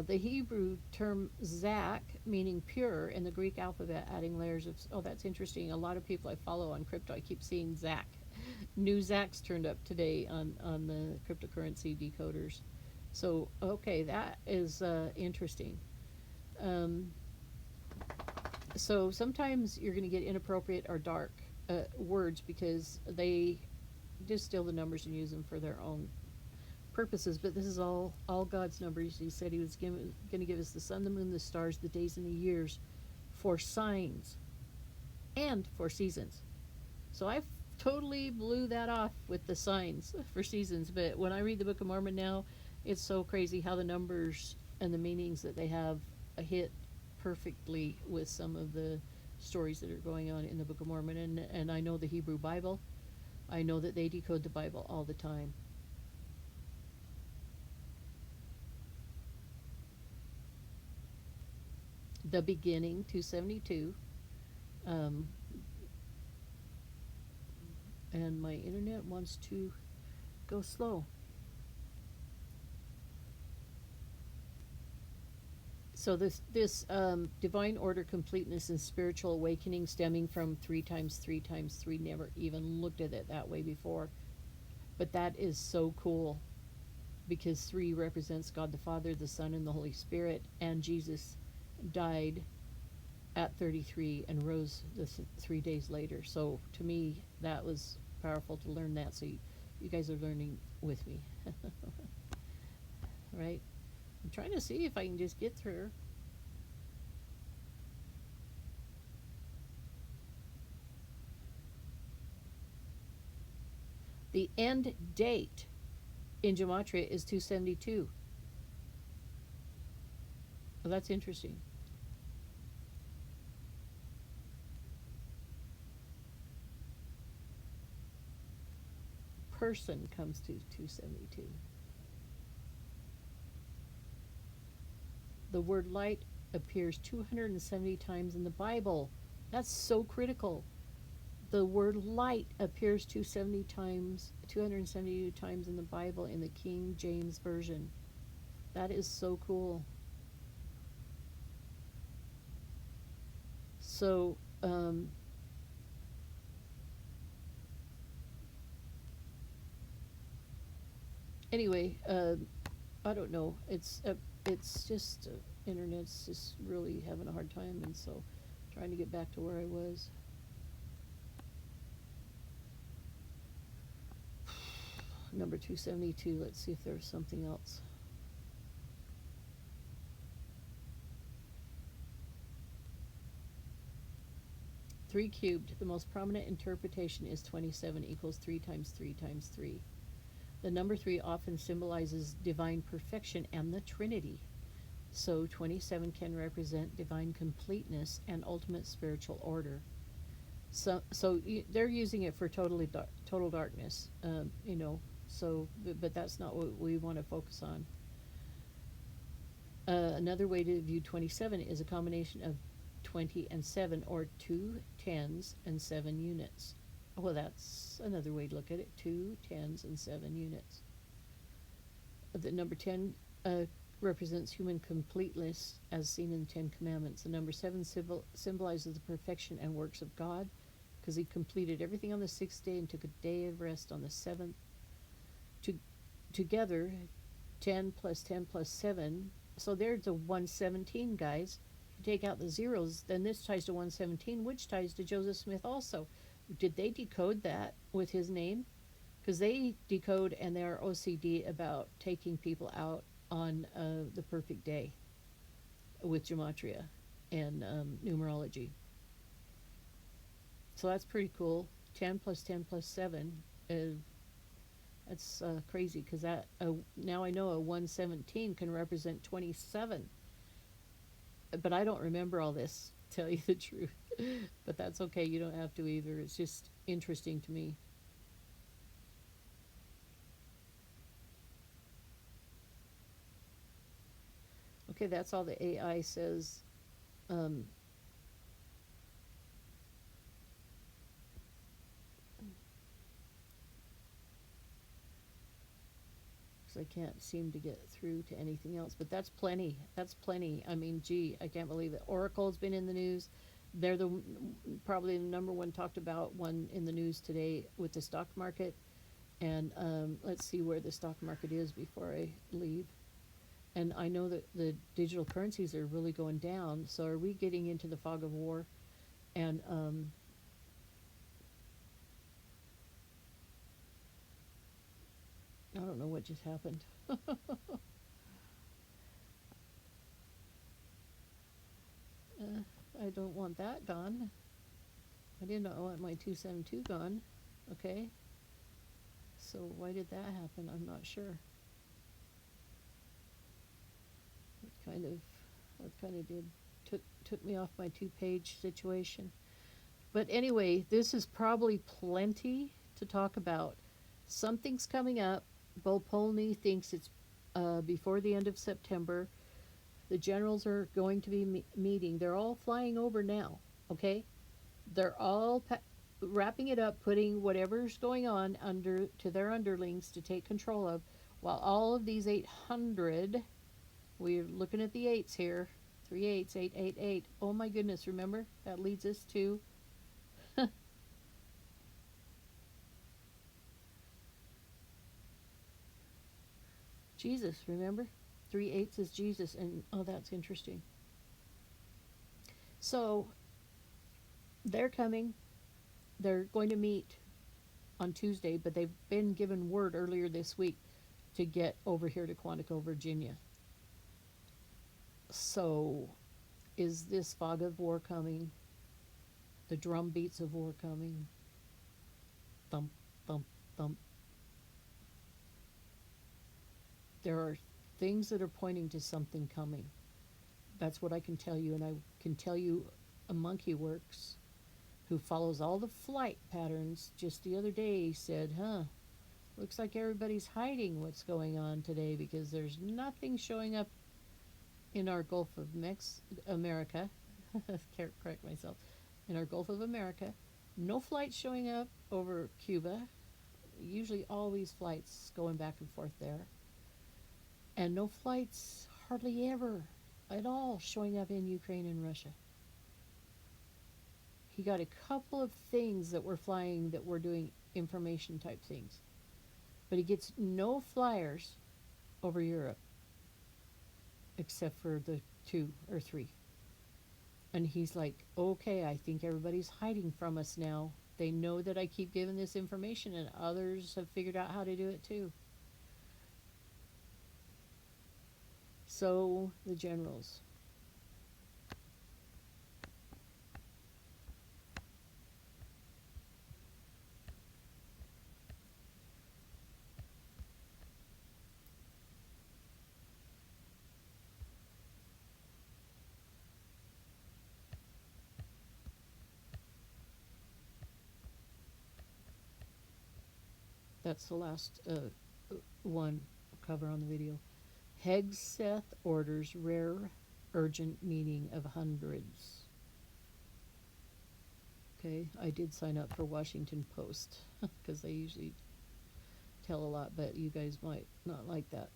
The Hebrew term Zach, meaning pure, in the Greek alphabet, adding layers of... Oh, that's interesting. A lot of people I follow on crypto, I keep seeing Zach. New Zachs turned up today on the cryptocurrency decoders. So, okay, that is interesting. So sometimes you're going to get inappropriate or dark words because they distill the numbers and use them for their own purposes, but this is all God's numbers. He said he was going to give us the sun, the moon, the stars, the days, and the years for signs and for seasons. So I totally blew that off with the signs for seasons, but when I read the Book of Mormon now, it's so crazy how the numbers and the meanings that they have hit perfectly with some of the stories that are going on in the Book of Mormon. And I know the Hebrew Bible. I know that they decode the Bible all the time. The beginning, 272. And my internet wants to go slow. So this divine order, completeness, and spiritual awakening stemming from 3 times 3 times 3, never even looked at it that way before. But that is so cool because 3 represents God the Father, the Son, and the Holy Spirit, and Jesus died at 33 and rose 3 days later. So to me, that was powerful to learn that. So You guys are learning with me. Right? I'm trying to see if I can just get through. The end date in Gematria is 272. Well, that's interesting. Person comes to 272. The word light appears 270 times in the Bible. That's so critical. The word light appears 272 times in the Bible in the King James Version. That is so cool. So, anyway, I don't know. It's just internet's just really having a hard time, and so trying to get back to where I was. Number 272. Let's see if there's something else. Three cubed. The most prominent interpretation is 27 equals 3 times 3 times 3. The number 3 often symbolizes divine perfection and the Trinity. So 27 can represent divine completeness and ultimate spiritual order. So they're using it for total darkness, you know. So, but that's not what we want to focus on. Another way to view 27 is a combination of 20 and 7, or 2 tens and 7 units. Well, that's another way to look at it. 2 tens and 7 units. The number 10 represents human completeness as seen in the Ten Commandments. The number 7 symbolizes the perfection and works of God, because he completed everything on the 6th day and took a day of rest on the 7th. Together, 10 plus 10 plus 7. So there's a 117, guys. If you take out the zeros, then this ties to 117, which ties to Joseph Smith also. Did they decode that with his name? Because they decode and they're OCD about taking people out on the perfect day with gematria and numerology. So that's pretty cool. 10 plus 10 plus 7. That's crazy, because that now I know a 117 can represent 27. But I don't remember all this, to tell you the truth. But that's okay. You don't have to either. It's just interesting to me. Okay, that's all the AI says. Um, I can't seem to get through to anything else. But that's plenty. That's plenty. I mean, gee, I can't believe it. Oracle's been in the news. They're probably the number one talked about one in the news today with the stock market. And let's see where the stock market is before I leave. And I know that the digital currencies are really going down. So are we getting into the fog of war? And I don't know what just happened. I don't want that gone. I did not want my 272 gone. Okay. So why did that happen? I'm not sure. That kind of took me off my 2-page situation. But anyway, this is probably plenty to talk about. Something's coming up. Bo Polney thinks it's before the end of September. The generals are going to be meeting. They're all flying over now, okay? They're all wrapping it up, putting whatever's going on under to their underlings to take control of, while all of these 800, we're looking at the 8s here, 3 8s, 8 8 8. Oh my goodness, remember? That leads us to Jesus, remember? 3 8s is Jesus, and oh, that's interesting. So they're coming. They're going to meet on Tuesday, but they've been given word earlier this week to get over here to Quantico, Virginia. So, is this fog of war coming? The drum beats of war coming? Thump, thump, thump. There are things that are pointing to something coming. That's what I can tell you, and I can tell you a monkey works who follows all the flight patterns just the other day said, looks like everybody's hiding what's going on today because there's nothing showing up in our Gulf of America. Correct myself. In our Gulf of America, no flights showing up over Cuba. Usually always flights going back and forth there. And no flights hardly ever at all showing up in Ukraine and Russia. He got a couple of things that were flying that were doing information type things. But he gets no flyers over Europe except for the 2 or 3. And he's like, okay, I think everybody's hiding from us now. They know that I keep giving this information, and others have figured out how to do it too. So, the generals. That's the last one cover on the video. Hegseth orders rare urgent meeting of hundreds. Okay, I did sign up for Washington Post because they usually tell a lot, but you guys might not like that.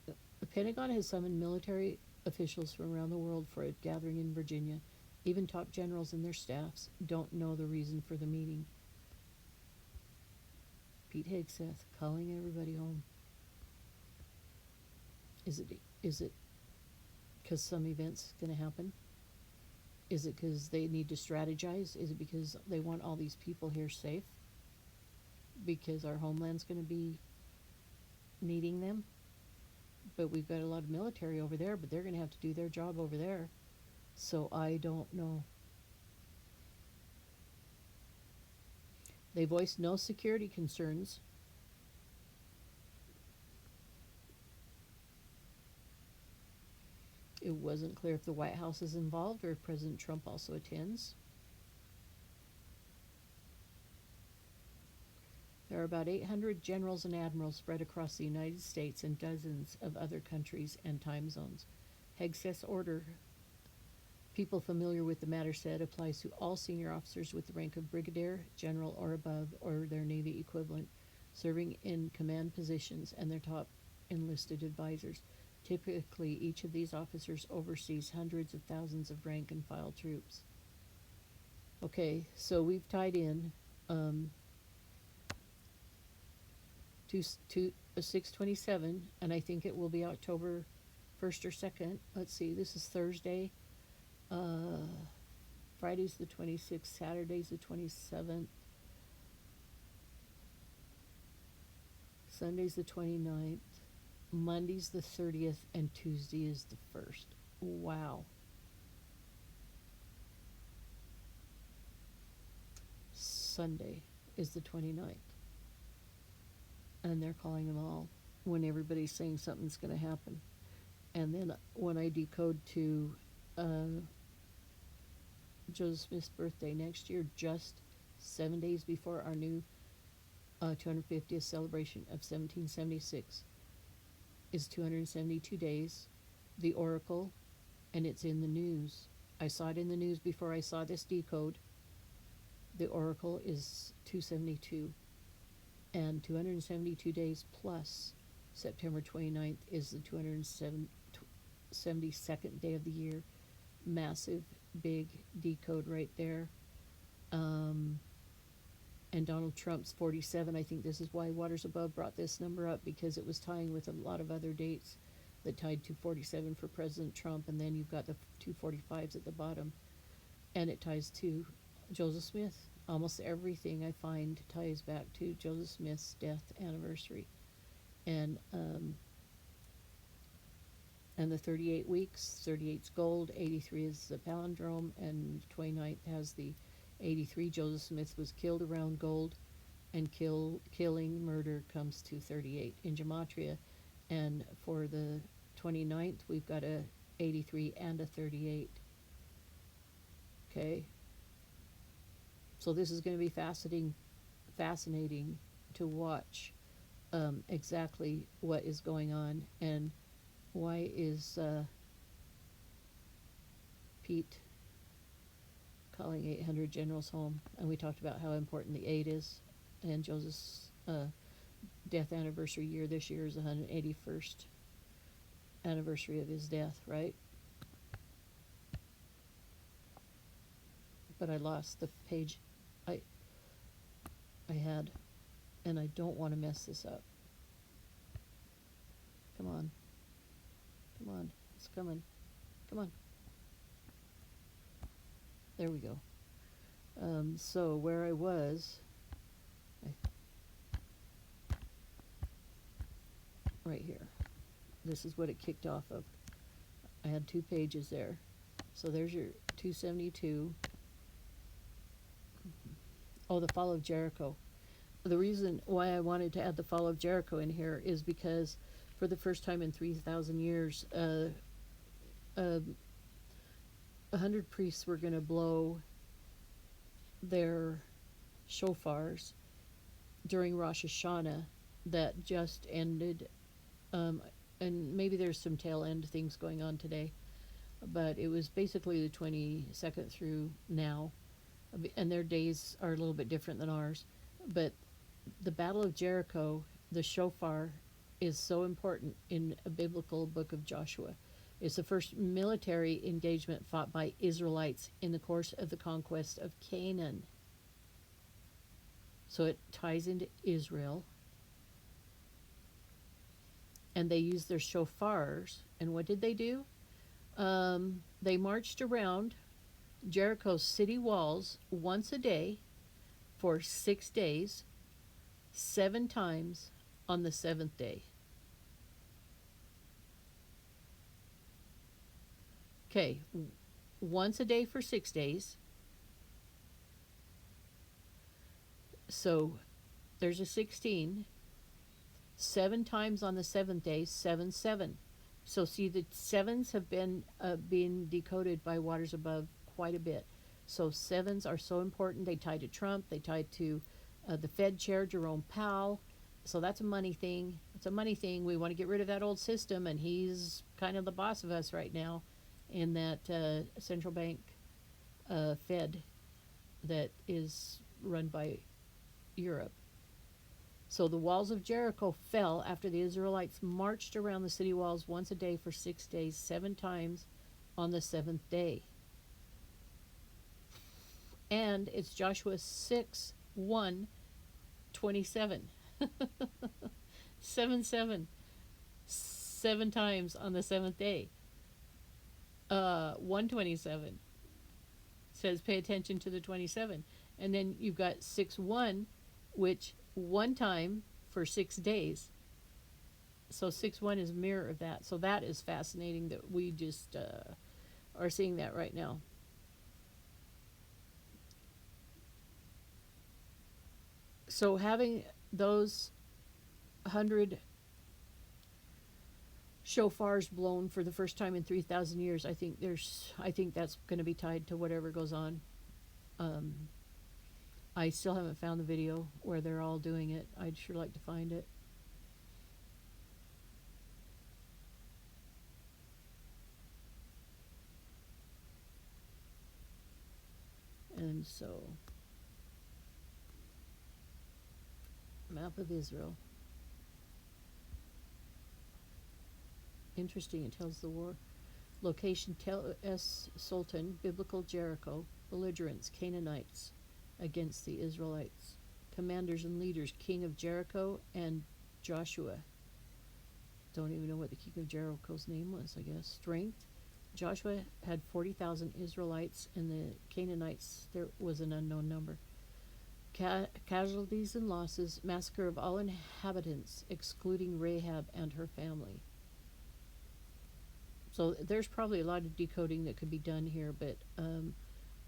The Pentagon has summoned military officials from around the world for a gathering in Virginia. Even top generals and their staffs don't know the reason for the meeting. Pete Hegseth calling everybody home. Is it because some event's going to happen? Is it because they need to strategize? Is it because they want all these people here safe? Because our homeland's going to be needing them? But we've got a lot of military over there, but they're going to have to do their job over there. So I don't know. They voiced no security concerns. It wasn't clear if the White House is involved or if President Trump also attends. There are about 800 generals and admirals spread across the United States and dozens of other countries and time zones. Hegseth's order, people familiar with the matter said, applies to all senior officers with the rank of brigadier, general, or above, or their Navy equivalent, serving in command positions and their top enlisted advisors. Typically, each of these officers oversees hundreds of thousands of rank and file troops. Okay, so we've tied in to 6/27, and I think it will be October 1st or 2nd. Let's see, this is Thursday. Friday's the 26th, Saturday's the 27th, Sunday's the 29th, Monday's the 30th, and Tuesday is the 1st. Wow. Sunday is the 29th. And they're calling them all when everybody's saying something's going to happen. And then when I decode to Joseph Smith's birthday next year, just 7 days before our new 250th celebration of 1776, is 272 days. The Oracle, and it's in the news. I saw it in the news before I saw this decode. The Oracle is 272. And 272 days plus September 29th is the 272nd day of the year. Massive, big decode right there. And Donald Trump's 47. I think this is why Waters Above brought this number up, because it was tying with a lot of other dates that tied to 47 for President Trump, and then you've got the 245s at the bottom, and it ties to Joseph Smith almost everything I find ties back to Joseph Smith's death anniversary. And and the 38 weeks, 38's gold, 83 is the palindrome, and 29th has the 83. Joseph Smith was killed around gold, and killing murder comes to 38 in gematria. And for the 29th, we've got a 83 and a 38. Okay, so this is going to be fascinating to watch exactly what is going on, and why is Pete calling 800 generals home. And we talked about how important the 8 is, and Joseph's death anniversary year this year is the 181st anniversary of his death, right? But I lost the page I had, and I don't want to mess this up. Come on. Come on. It's coming. Come on. There we go. So where I was, right here. This is what it kicked off of. I had 2 pages there. So there's your 272. Oh, the fall of Jericho. The reason why I wanted to add the fall of Jericho in here is because for the first time in 3,000 years, 100 priests were going to blow their shofars during Rosh Hashanah that just ended. And maybe there's some tail end things going on today, but it was basically the 22nd through now, and their days are a little bit different than ours. But the Battle of Jericho, the shofar, is so important in a biblical book of Joshua. It's the first military engagement fought by Israelites in the course of the conquest of Canaan. So it ties into Israel. And they used their shofars. And what did they do? They marched around Jericho's city walls once a day for 6 days, 7 times on the 7th day. Okay, once a day for 6 days. So there's a 16. 7 times on the 7th day, 7, 7. So see, the 7s have been being decoded by Waters Above quite a bit. So 7s are so important. They tie to Trump. They tie to the Fed chair, Jerome Powell. So that's a money thing. It's a money thing. We want to get rid of that old system, and he's kind of the boss of us right now in that central bank Fed that is run by Europe. So the walls of Jericho fell after the Israelites marched around the city walls once a day for 6 days, 7 times on the 7th day. And it's Joshua 6, 1, 27. 7, 7. 7 times on the 7th day. 127 says pay attention to the 27. And then you've got 6, 1, which 1 time for 6 days. So 6, 1 is a mirror of that. So that is fascinating that we just are seeing that right now. So having those 100 shofars blown for the first time in 3,000 years, I think that's going to be tied to whatever goes on. I still haven't found the video where they're all doing it. I'd sure like to find it. And so, map of Israel. Interesting, it tells the war. Location, Tel Es Sultan, biblical Jericho, belligerents, Canaanites against the Israelites. Commanders and leaders, king of Jericho and Joshua. Don't even know what the king of Jericho's name was, I guess. Strength. Joshua had 40,000 Israelites, and the Canaanites, there was an unknown number. Casualties and losses, massacre of all inhabitants, excluding Rahab and her family. So there's probably a lot of decoding that could be done here, but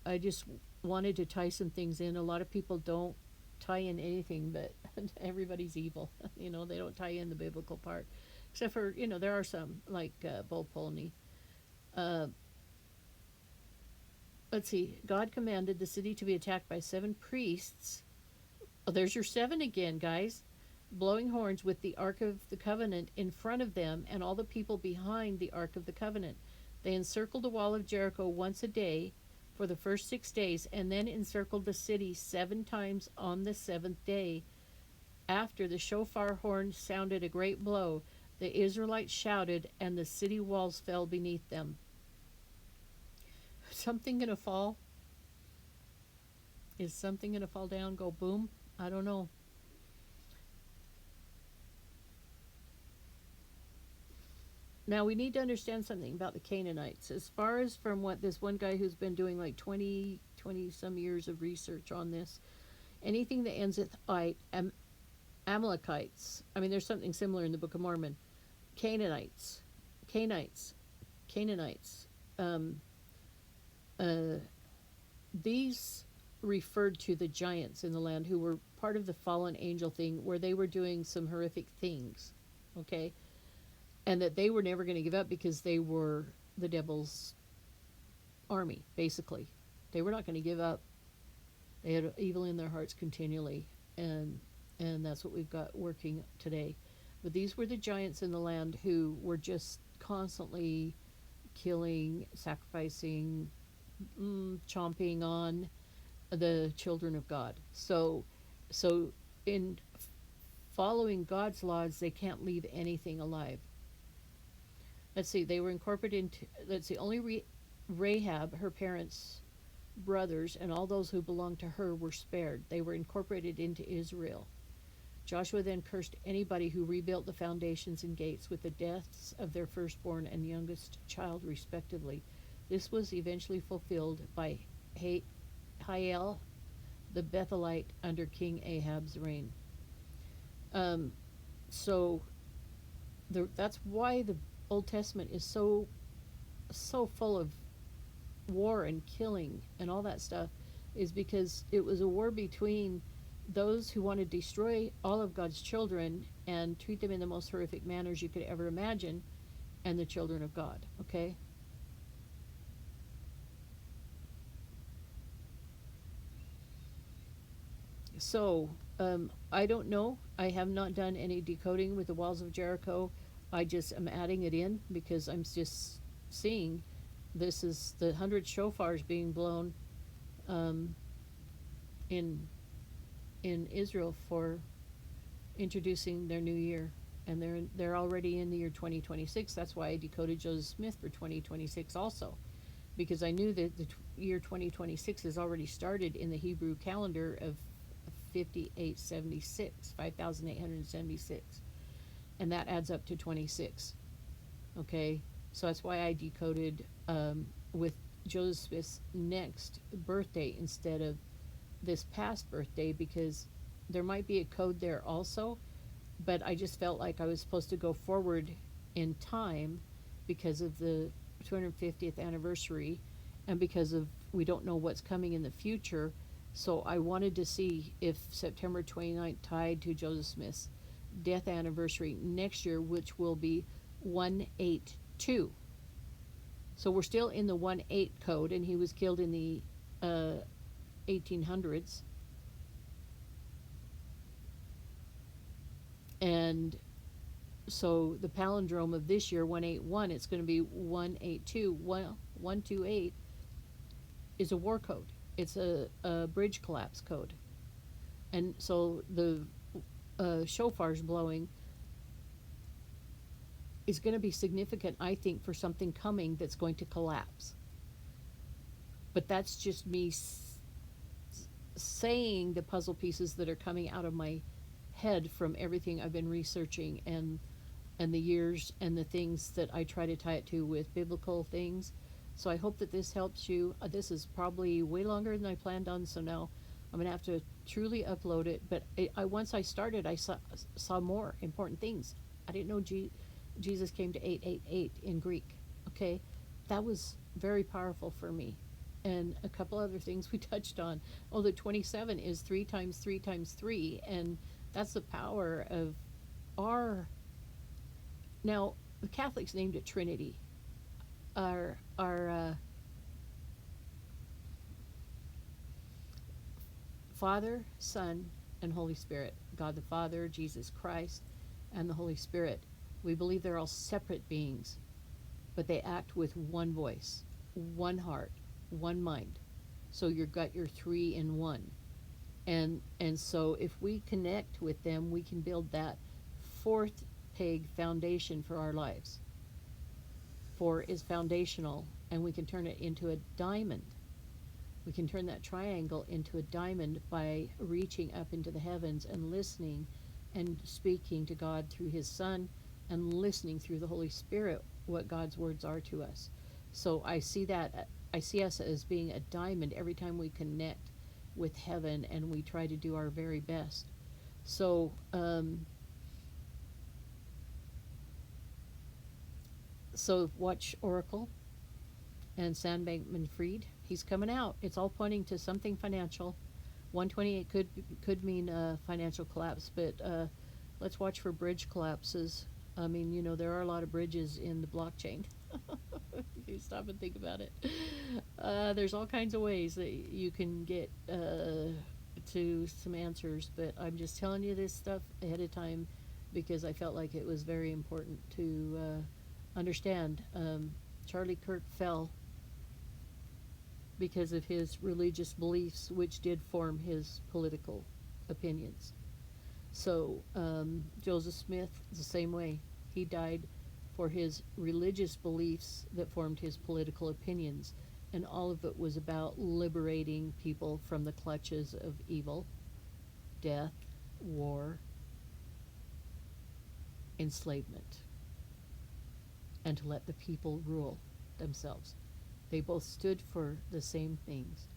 I just wanted to tie some things in. A lot of people don't tie in anything, but everybody's evil. They don't tie in the biblical part, except for there are some like Bull Pony. Uh, let's see. God commanded the city to be attacked by 7 priests. Oh, there's your 7 again, guys. Blowing horns with the Ark of the Covenant in front of them and all the people behind the Ark of the Covenant. They encircled the wall of Jericho once a day for the first 6 days, and then encircled the city 7 times on the 7th day. After the shofar horn sounded a great blow, the Israelites shouted, and the city walls fell beneath them. Something gonna fall? Is something gonna fall down, go boom? I don't know. Now we need to understand something about the Canaanites. As far as from what this one guy who's been doing like 20 some years of research on this, anything that ends with Amalekites. I mean, there's something similar in the Book of Mormon. Canaanites. Um, uh, these referred to the giants in the land who were part of the fallen angel thing, where they were doing some horrific things. Okay? And that they were never going to give up because they were the devil's army, basically. They were not going to give up. They had evil in their hearts continually, and that's what we've got working today. But these were the giants in the land who were just constantly killing, sacrificing, chomping on the children of God. So in following God's laws, they can't leave anything alive. Let's see, they were incorporated into, let's see, only Rahab, her parents' brothers, and all those who belonged to her were spared. They were incorporated into Israel. Joshua then cursed anybody who rebuilt the foundations and gates with the deaths of their firstborn and youngest child, respectively. This was eventually fulfilled by Hiel the Bethelite under King Ahab's reign. So that's why the Old Testament is so full of war and killing and all that stuff, is because it was a war between those who want to destroy all of God's children and treat them in the most horrific manners you could ever imagine, and the children of God. Okay? So, I don't know. I have not done any decoding with the walls of Jericho. I just am adding it in because I'm just seeing this is the 100 shofars being blown in Israel for introducing their new year, and they're already in the year 2026. That's why I decoded Joseph Smith for 2026 also, because I knew that the year 2026 has already started in the Hebrew calendar of 5876, and that adds up to 26. Okay, so that's why I decoded with Joseph Smith's next birthday instead of this past birthday, because there might be a code there also, but I just felt like I was supposed to go forward in time because of the 250th anniversary, and because of we don't know what's coming in the future. So I wanted to see if September 29th tied to Joseph Smith's death anniversary next year, which will be 182. So we're still in the 1-8 code, and he was killed in the 1800s. And so the palindrome of this year, 181, it's going to be 182. 128 is a war code. It's a bridge collapse code. And so the shofar's blowing is going to be significant, I think, for something coming that's going to collapse. But that's just me saying the puzzle pieces that are coming out of my head from everything I've been researching, and the years and the things that I try to tie it to with biblical things. So I hope that this helps you. This is probably way longer than I planned on, so now I'm going to have to truly upload it. But once I started, I saw more important things. I didn't know Jesus came to 888 in Greek. Okay, that was very powerful for me. And a couple other things we touched on. Oh, the 27 is 3 times 3 times 3, and that's the power of our. Now, the Catholics named it Trinity. Our Father, Son, and Holy Spirit. God the Father, Jesus Christ, and the Holy Spirit. We believe they're all separate beings, but they act with one voice, one heart, one mind. So you've got your three in one. And so if we connect with them, we can build that fourth peg foundation for our lives. 4 is foundational, and we can turn it into a diamond. We can turn that triangle into a diamond by reaching up into the heavens and listening and speaking to God through His Son, and listening through the Holy Spirit what God's words are to us. So I see us as being a diamond every time we connect with heaven and we try to do our very best. So watch Oracle and Sam Bankman-Fried. He's coming out. It's all pointing to something financial. 128 could mean financial collapse, but let's watch for bridge collapses. I mean, there are a lot of bridges in the blockchain. If you stop and think about it, there's all kinds of ways that you can get to some answers. But I'm just telling you this stuff ahead of time because I felt like it was very important to understand. Charlie Kirk fell because of his religious beliefs, which did form his political opinions. So Joseph Smith, the same way. He died for his religious beliefs that formed his political opinions. And all of it was about liberating people from the clutches of evil, death, war, enslavement, and to let the people rule themselves. They both stood for the same things.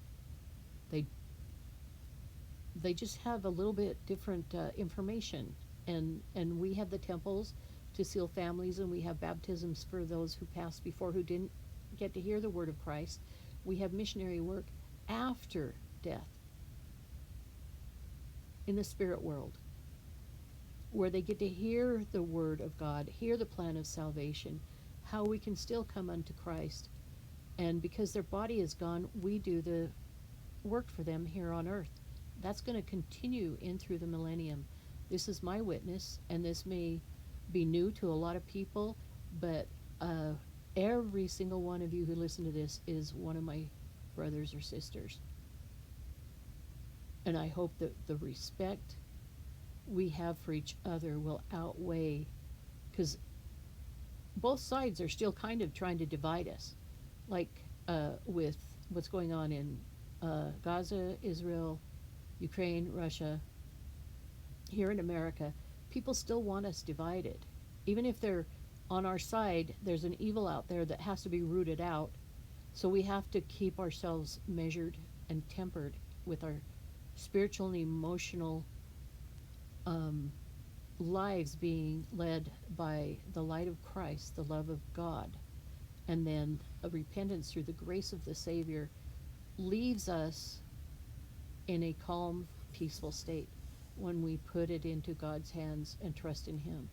They just have a little bit different information, and we have the temples to seal families, and we have baptisms for those who passed before who didn't get to hear the word of Christ. We have missionary work after death in the spirit world, where they get to hear the word of God, hear the plan of salvation, how we can still come unto Christ. And because their body is gone, we do the work for them here on earth. That's going to continue in through the millennium. This is my witness, and this may be new to a lot of people, but every single one of you who listen to this is one of my brothers or sisters. And I hope that the respect we have for each other will outweigh, because both sides are still kind of trying to divide us, like with what's going on in Gaza, Israel, Ukraine, Russia. Here in America, people still want us divided. Even if they're on our side, there's an evil out there that has to be rooted out. So we have to keep ourselves measured and tempered with our spiritual and emotional lives being led by the light of Christ, the love of God. And then a repentance through the grace of the Savior leaves us in a calm, peaceful state when we put it into God's hands and trust in Him.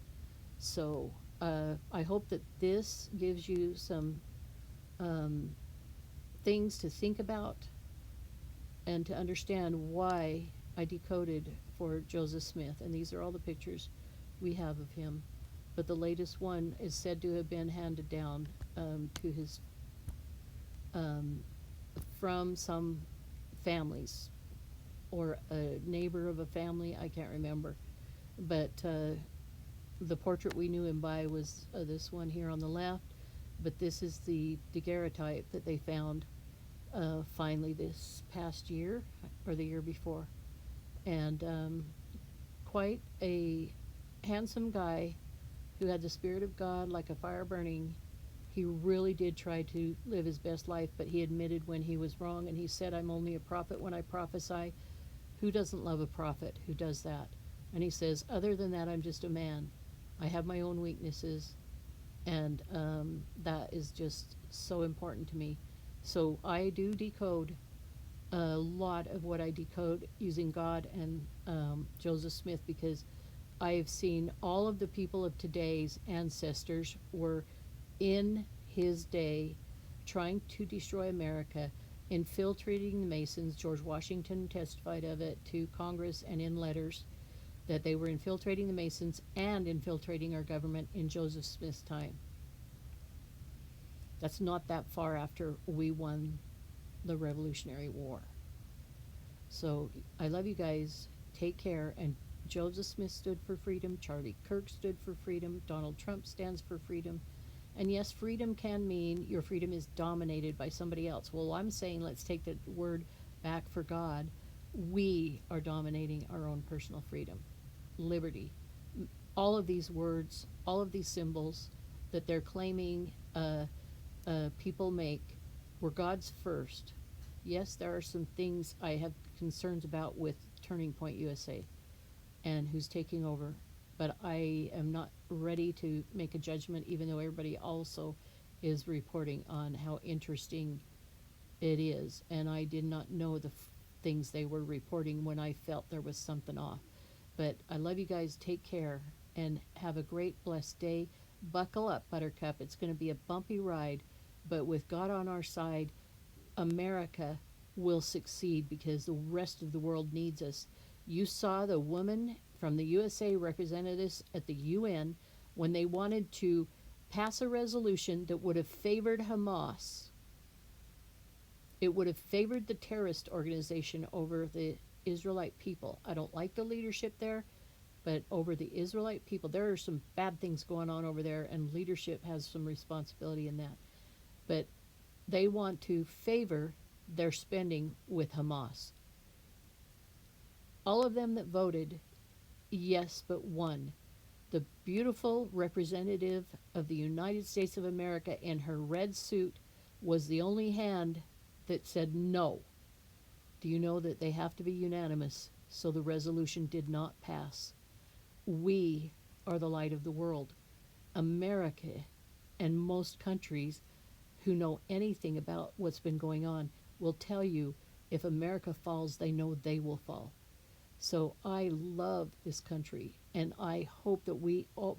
So I hope that this gives you some things to think about and to understand why I decoded for Joseph Smith. And these are all the pictures we have of him. But the latest one is said to have been handed down to his from some families or a neighbor of a family. I can't remember. But the portrait we knew him by was this one here on the left. But this is the daguerreotype that they found finally this past year or the year before. And quite a handsome guy who had the Spirit of God like a fire burning. He really did try to live his best life, but he admitted when he was wrong, and he said, "I'm only a prophet when I prophesy." Who doesn't love a prophet who does that? And he says, other than that, I'm just a man. I have my own weaknesses, and that is just so important to me. So I do decode a lot of what I decode using God and Joseph Smith, because I've seen all of the people of today's ancestors were in his day trying to destroy America, infiltrating the Masons. George Washington testified of it to Congress and in letters that they were infiltrating the Masons and infiltrating our government in Joseph Smith's time. That's not that far after we won the Revolutionary War. So I love you guys. Take care. And Joseph Smith stood for freedom. Charlie Kirk stood for freedom. Donald Trump stands for freedom. And yes, freedom can mean your freedom is dominated by somebody else. Well, I'm saying let's take the word back for God. We are dominating our own personal freedom, liberty. All of these words, all of these symbols that they're claiming people make were God's first. Yes, there are some things I have concerns about with Turning Point USA and who's taking over, but I am not ready to make a judgment, even though everybody also is reporting on how interesting it is. And I did not know the things they were reporting when I felt there was something off. But I love you guys. Take care and have a great, blessed day. Buckle up, Buttercup. It's going to be a bumpy ride, but with God on our side, America will succeed because the rest of the world needs us. You saw the woman from the USA representatives at the UN when they wanted to pass a resolution that would have favored Hamas. It would have favored the terrorist organization over the Israelite people. I don't like the leadership there, but over the Israelite people, there are some bad things going on over there, and leadership has some responsibility in that. But they want to favor their spending with Hamas. All of them that voted, yes, but one. The beautiful representative of the United States of America in her red suit was the only hand that said no. Do you know that they have to be unanimous? So the resolution did not pass. We are the light of the world. America and most countries who know anything about what's been going on will tell you if America falls, they know they will fall. So I love this country, and I hope that we all